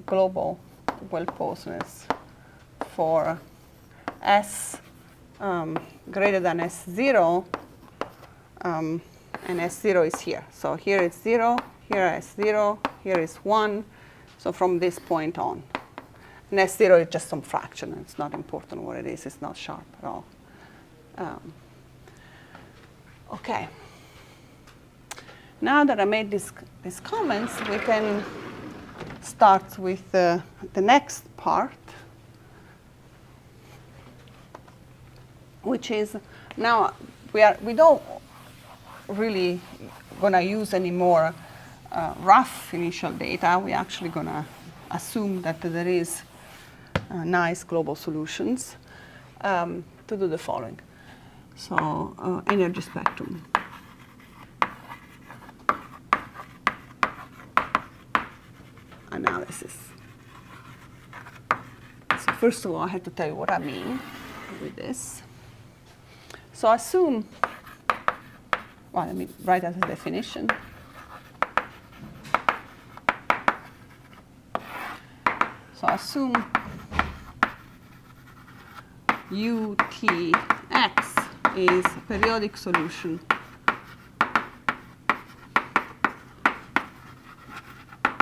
global well-posedness for s greater than s0, and s0 is here. So here it's 0, here s0, here is 1. So from this point on. And s0 is just some fraction. It's not important what it is. It's not sharp at all. Okay. Now that I made these comments, we can starts with the next part, which is now we don't really gonna use any more rough initial data. We're actually gonna assume that there is nice global solutions to do the following. So energy spectrum. Analysis. So first of all, I have to tell you what I mean with this. So assume, well, let me write as a definition. So assume UTX is a periodic solution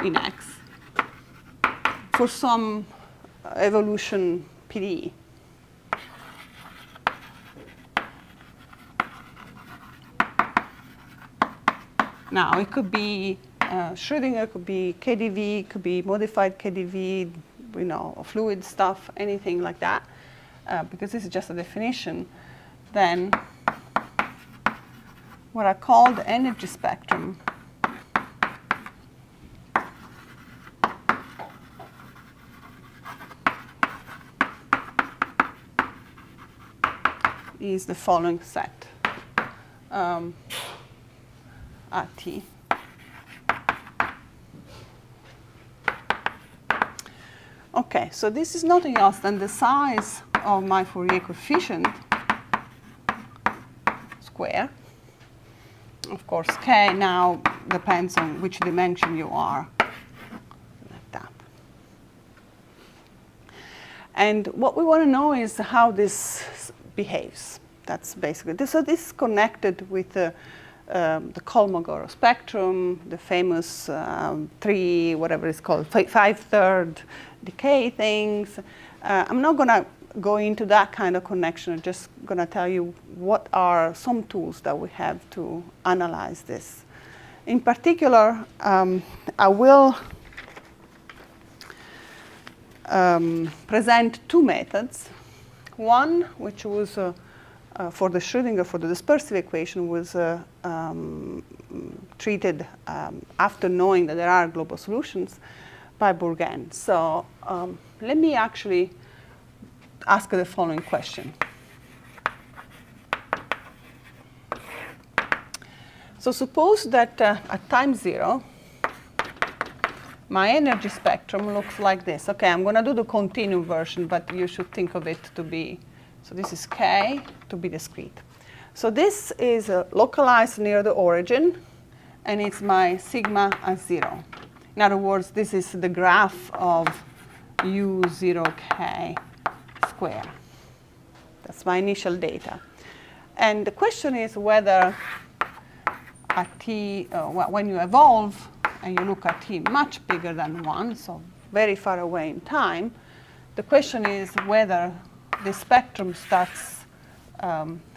in X for some evolution PDE. Now, it could be Schrödinger, could be KdV, could be modified KdV, fluid stuff, anything like that. Because this is just a definition, then what I call the energy spectrum is the following set at T. Okay, so this is nothing else than the size of my Fourier coefficient square. Of course, K now depends on which dimension you are, like that. And what we want to know is how this behaves. That's basically this. So this is connected with the Kolmogorov spectrum, the famous 5/3 decay things. I'm not going to go into that kind of connection. I'm just going to tell you what are some tools that we have to analyze this. In particular, I will present two methods. One, which was for the Schrödinger, for the dispersive equation, was treated after knowing that there are global solutions by Bourgain. So let me actually ask the following question. So suppose that at time 0, my energy spectrum looks like this. Okay, I'm going to do the continuum version, but you should think of it to be, so this is K to be discrete. So this is localized near the origin, and it's my sigma at 0. In other words, this is the graph of U0K square. That's my initial data. And the question is whether at T, when you evolve and you look at T much bigger than 1, so very far away in time, the question is whether the spectrum starts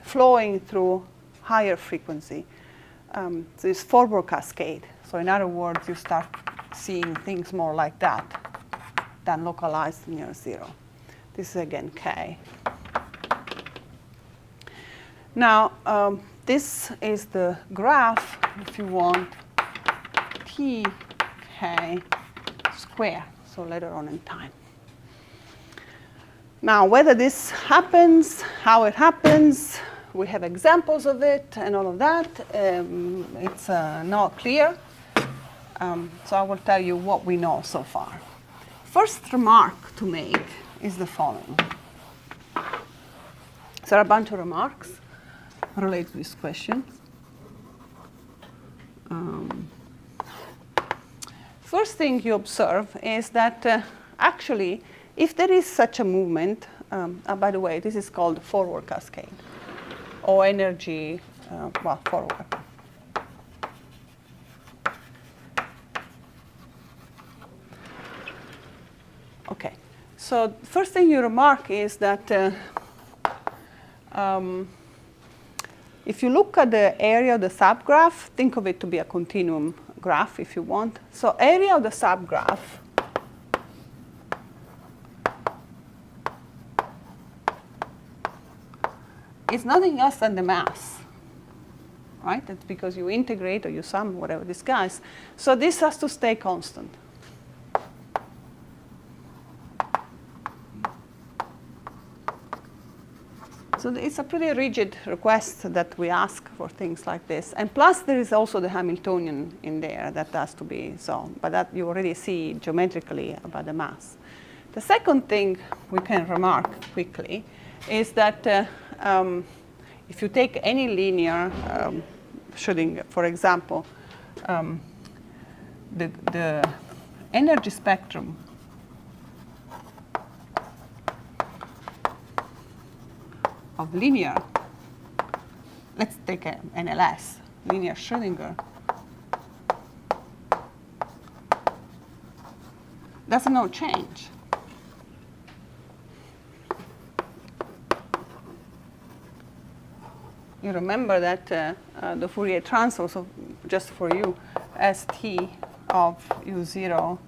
flowing through higher frequency. So it's forward cascade. So in other words, you start seeing things more like that than localized near 0. This is again K. Now, this is the graph, if you want, TK square, so later on in time. Now, whether this happens, how it happens, we have examples of it and all of that. It's not clear. So I will tell you what we know so far. First remark to make is the following. So there are a bunch of remarks related to this question. First thing you observe is that actually, if there is such a movement, by the way, this is called forward cascade, or energy, forward. Okay, so first thing you remark is that if you look at the area of the subgraph, think of it to be a continuum graph if you want. So area of the subgraph is nothing else than the mass, right? That's because you integrate or you sum, whatever this guys. So this has to stay constant. So it's a pretty rigid request that we ask for things like this. And plus there is also the Hamiltonian in there that has to be so, but that you already see geometrically about the mass. The second thing we can remark quickly is that if you take any linear Schrödinger, for example, the energy spectrum of linear, let's take an NLS, linear Schrödinger, does not change. You remember that the Fourier transform, so just for you, St of U0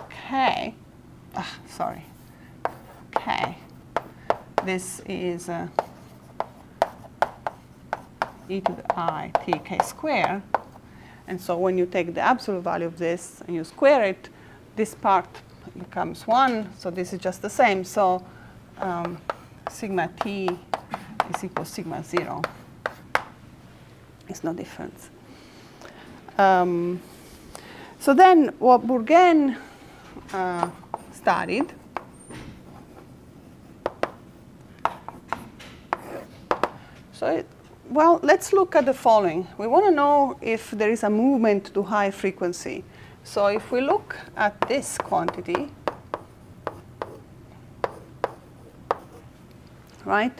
k, k, this is e to the I t k square. And so when you take the absolute value of this and you square it, this part becomes 1. So this is just the same. So sigma t is equal to sigma 0. It's no difference. So then what Bourgain studied well, let's look at the following. We want to know if there is a movement to high frequency. So if we look at this quantity, right,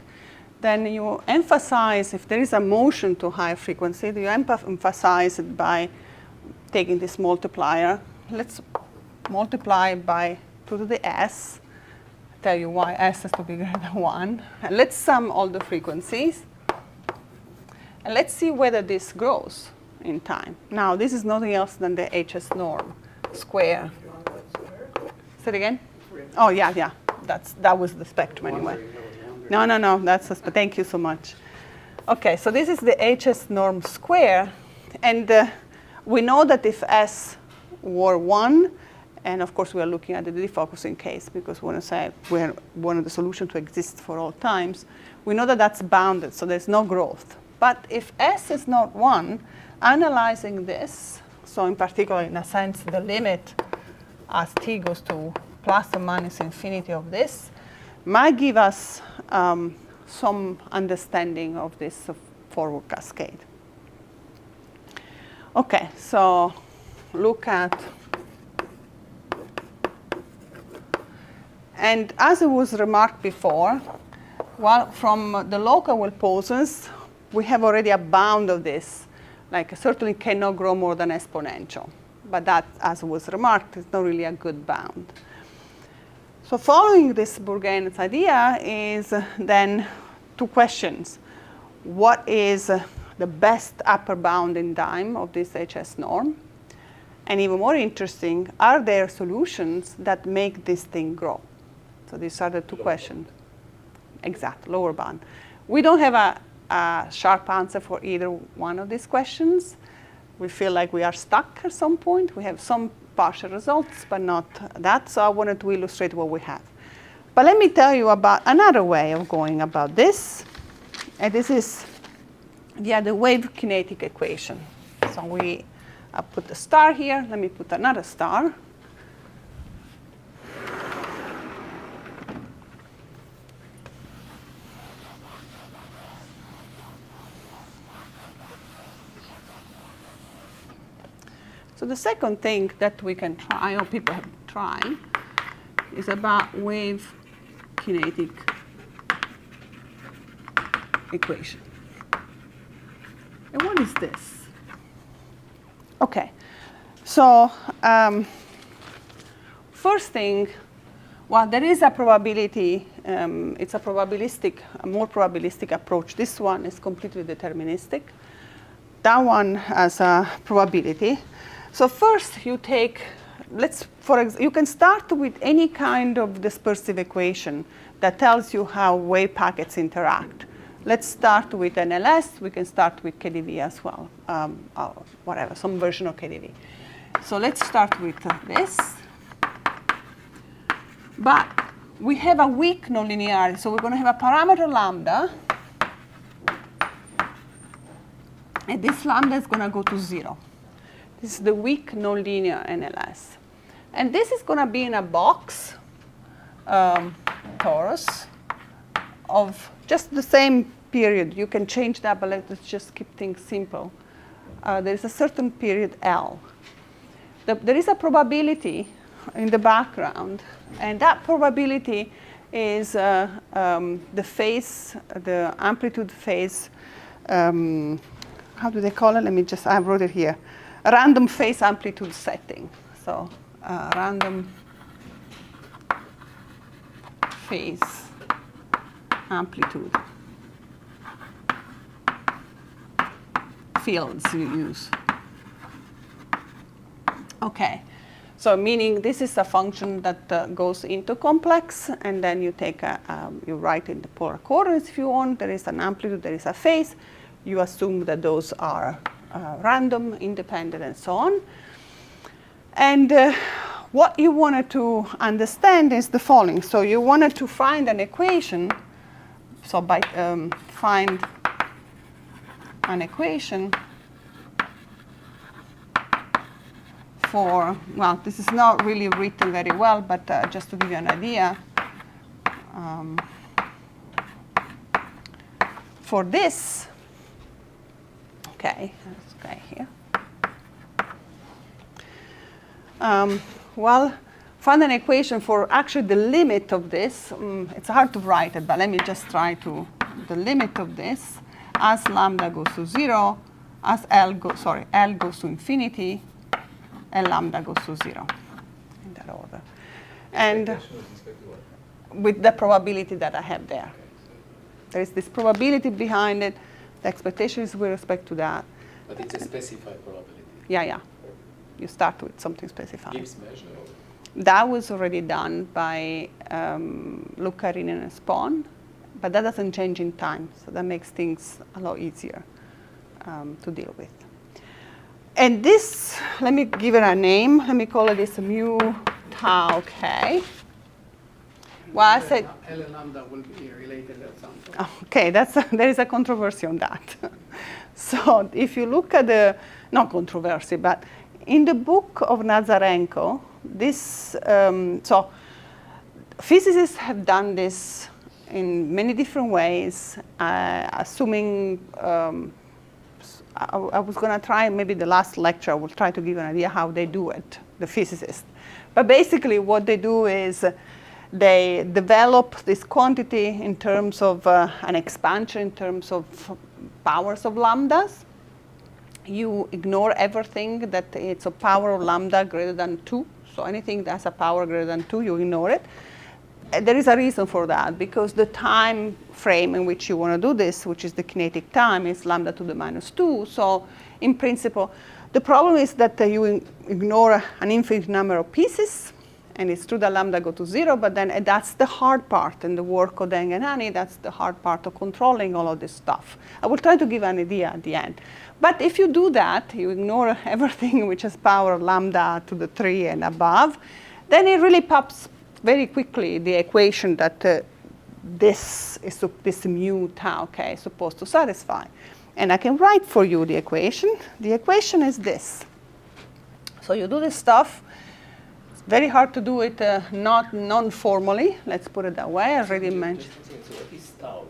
then you emphasize if there is a motion to high frequency, you emphasize it by taking this multiplier. Let's multiply by 2 to the s. I'll tell you why s has to be greater than 1. And let's sum all the frequencies. And let's see whether this grows in time. Now, this is nothing else than the HS norm square. Say it again? Oh, yeah. That was the spectrum anyway. No. Thank you so much. OK, so this is the HS norm square. And we know that if S were 1, and of course we are looking at the defocusing case because we want to say we want the solution to exist for all times, we know that that's bounded, so there's no growth. But if S is not 1, analyzing this, so in particular, in a sense, the limit as t goes to plus or minus infinity of this, might give us some understanding of this forward cascade. OK, so look at, and as it was remarked before, well, from the local well-posens, we have already a bound of this. Like, certainly cannot grow more than exponential. But that, as was remarked, is not really a good bound. So following this Bourgain's idea is then 2 questions. What is the best upper bound in time of this HS norm? And even more interesting, are there solutions that make this thing grow? So these are the 2 questions. Exact, lower bound. We don't have a sharp answer for either one of these questions. We feel like we are stuck at some point. We have some partial results, but not that. So I wanted to illustrate what we have. But let me tell you about another way of going about this. And this is via the wave kinetic equation. So I put a star here. Let me put another star. So the second thing that we can try, or people have tried, is about wave kinetic equation. And what is this? OK, so first thing, well, there is a probability. It's a more probabilistic approach. This one is completely deterministic. That one has a probability. So first you take, you can start with any kind of dispersive equation that tells you how wave packets interact. let's start with NLS. We can start with KdV as well, or whatever, some version of KdV. So let's start with this. But we have a weak nonlinearity, so we're going to have a parameter lambda, and this lambda is going to go to 0. This is the weak nonlinear NLS. And this is going to be in a box, torus, of just the same period. You can change that, but let's just keep things simple. There is a certain period L. There is a probability in the background, and that probability is the phase, the amplitude phase, how do they call it? I wrote it here. A random phase amplitude setting. So random phase amplitude fields you use. Okay, so meaning this is a function that goes into complex, and then you take you write in the polar coordinates if you want. There is an amplitude, there is a phase. You assume that those are random, independent, and so on. And what you wanted to understand is the following. So you wanted to find an equation. So by find an equation for, well, this is not really written very well, but just to give you an idea, for this, okay, let's go here. Well, find an equation for actually the limit of this. It's hard to write it, but let me just try to. The limit of this, as lambda goes to 0, as L goes to infinity, and lambda goes to 0, in that order. And with the probability that I have there. There is this probability behind it. The expectation is with respect to that. But it's a specified probability. Yeah. You start with something specified. Gibbs measure. That was already done by Lucarinen and Spahn, but that doesn't change in time, so that makes things a lot easier to deal with. And this, let me give it a name. Let me call it this mu tau k. Well, I said L and lambda will be related at some point. okay, there is a controversy on that. So if you look at the, not controversy, but in the book of Nazarenko, this, so physicists have done this in many different ways, assuming, I was going to try, maybe the last lecture, I will try to give an idea how they do it, the physicists. But basically what they do is they develop this quantity in terms of an expansion, in terms of powers of lambdas. You ignore everything that it's a power of lambda greater than 2. So anything that has a power greater than 2, you ignore it. And there is a reason for that, because the time frame in which you want to do this, which is the kinetic time, is lambda to the minus 2. So in principle, the problem is that you ignore an infinite number of pieces. And it's true that lambda go to 0, but then that's the hard part in the work of Deng and Hani. That's the hard part of controlling all of this stuff. I will try to give an idea at the end. But if you do that, you ignore everything which has power of lambda to the 3 and above, then it really pops very quickly the equation that this mu tau k is supposed to satisfy. And I can write for you the equation. The equation is this. So you do this stuff. Very hard to do it non-formally. Let's put it that way. I already mentioned. So what is tau?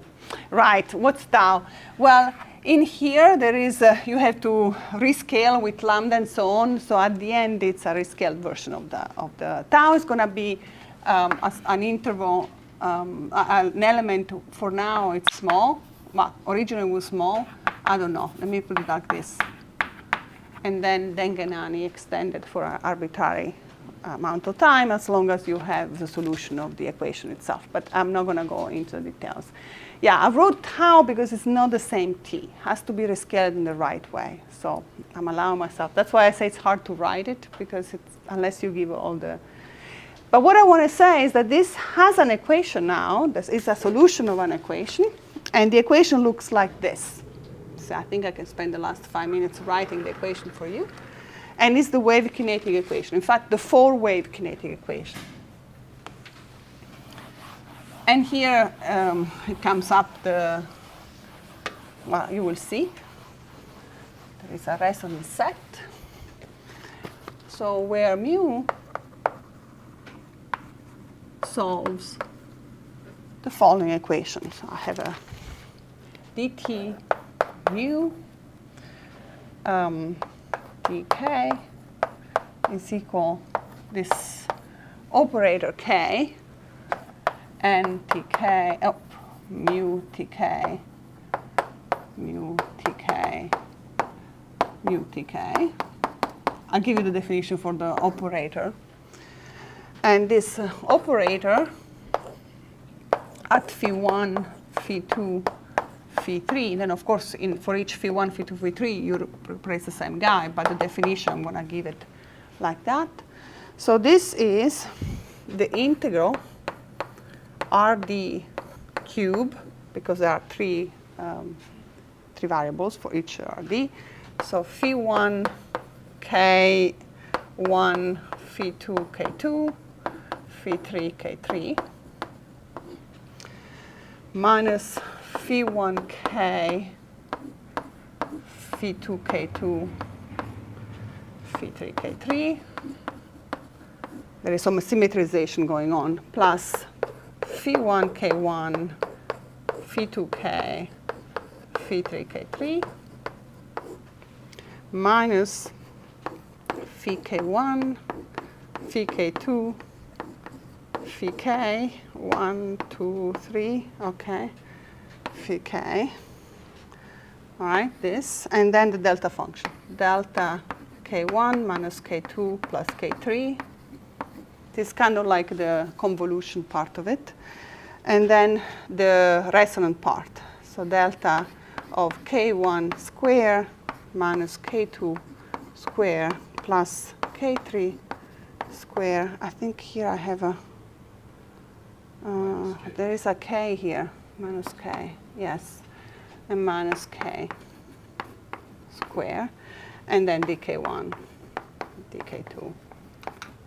Right. What's tau? Well, in here there is you have to rescale with lambda and so on. So at the end, it's a rescaled version of the tau. Is going to be an interval, an element. For now, it's small. Well, originally it was small. I don't know. Let me put it like this. And then Deng and Hani extended for an arbitrary amount of time, as long as you have the solution of the equation itself. But I'm not going to go into the details. Yeah, I wrote tau because it's not the same t. It has to be rescaled in the right way. So I'm allowing myself. That's why I say it's hard to write it, because it's, unless you give all the. But what I want to say is that this has an equation now. This is a solution of an equation. And the equation looks like this. So I think I can spend the last 5 minutes writing the equation for you. And it's the wave kinetic equation. In fact, the 4-wave kinetic equation. And here it comes up the, well, you will see. There is a resonance set. So where mu solves the following equation. So I have a dt mu dk is equal this operator k and tk, oh, mu tk, mu tk, mu tk. I'll give you the definition for the operator. And this operator at phi1, phi2, phi3, then of course for each phi1, phi2, phi3 you replace the same guy, but the definition I'm going to give it like that. So this is the integral rd cube, because there are three variables for each rd. So phi1 k1, phi2 k2, phi3 k3, minus phi1 k, phi2 k2, phi3 k3. There is some symmetrization going on, plus phi1 k1, phi2 k, phi3 k3, minus phi k1, phi k2, phi k, 1, 2, 3, okay, phi k. All right, this, and then the delta function. Delta k1 minus k2 plus k3. This is kind of like the convolution part of it. And then the resonant part. So delta of k1 square minus k2 square plus k3 square. I think here I have a, there is a k here, minus k, yes, and minus k square, and then dk1, dk2,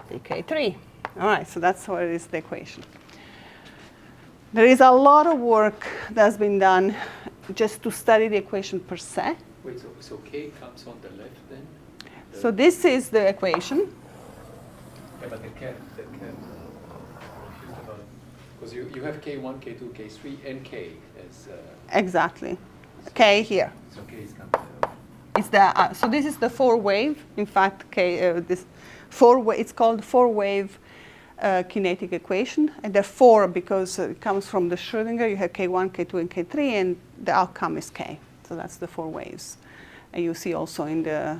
dk3. All right, so that's what is the equation. There is a lot of work that's been done just to study the equation per se. Wait, so k comes on the left then? So this is the equation. Yeah, but the cat, because you have k1, k2, k3, and k as. Exactly. K here. So k is coming there. It's the, so this is the 4-wave. In fact, this it's called 4-wave kinetic equation. And there are 4 because it comes from the Schrödinger. You have k1, k2, and k3, and the outcome is k. So that's the 4 waves. And you see also in the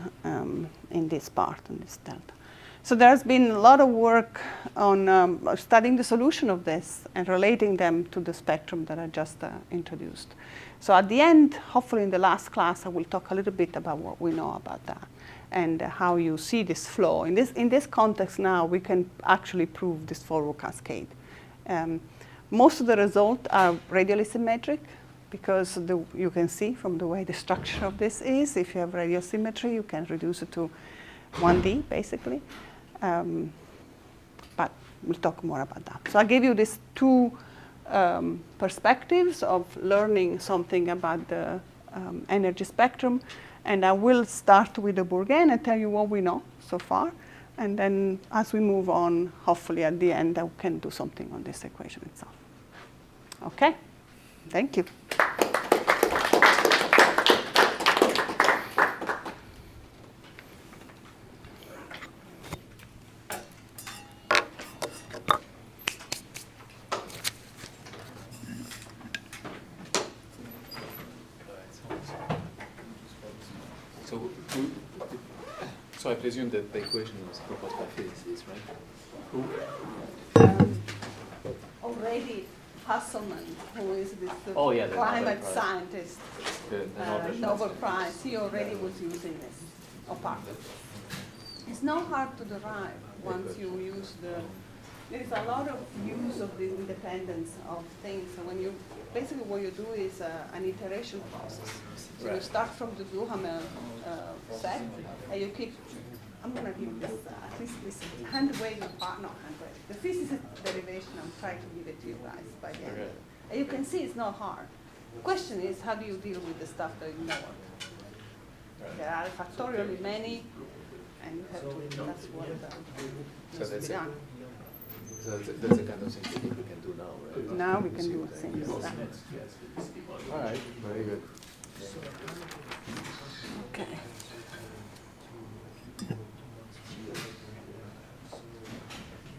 in this part, in this delta. So there's been a lot of work on studying the solution of this and relating them to the spectrum that I just introduced. So at the end, hopefully in the last class, I will talk a little bit about what we know about that and how you see this flow. In this context now, we can actually prove this forward cascade. Most of the results are radially symmetric because you can see from the way the structure of this is, if you have radial symmetry, you can reduce it to 1D, basically. But we'll talk more about that. So I gave you these 2 perspectives of learning something about the energy spectrum. And I will start with the Bourgain and tell you what we know so far. And then as we move on, hopefully at the end, I can do something on this equation itself. OK? Thank you. So I presume that the equation was proposed by physicists, right? Who? Already Hasselmann, who is this the climate scientist, the Nobel Prize, he already was using this, or part of it. It's not hard to derive once you use the There's a lot of use of the independence of things. And when you, basically what you do is an iteration process. So you Right. start from the Duhamel set, and you keep, I'm going to give this, at least this hand-waving part, not hand-waving. The physicist derivation, I'm trying to give it to you guys by the end. Okay. And you can see it's not hard. The question is, how do you deal with the stuff that you know? There are factorially many, and you have to, that's what So needs to be that's it. done. So that's the kind of thing that we can do now, right? Now we can do Same things. thing. All right, very good.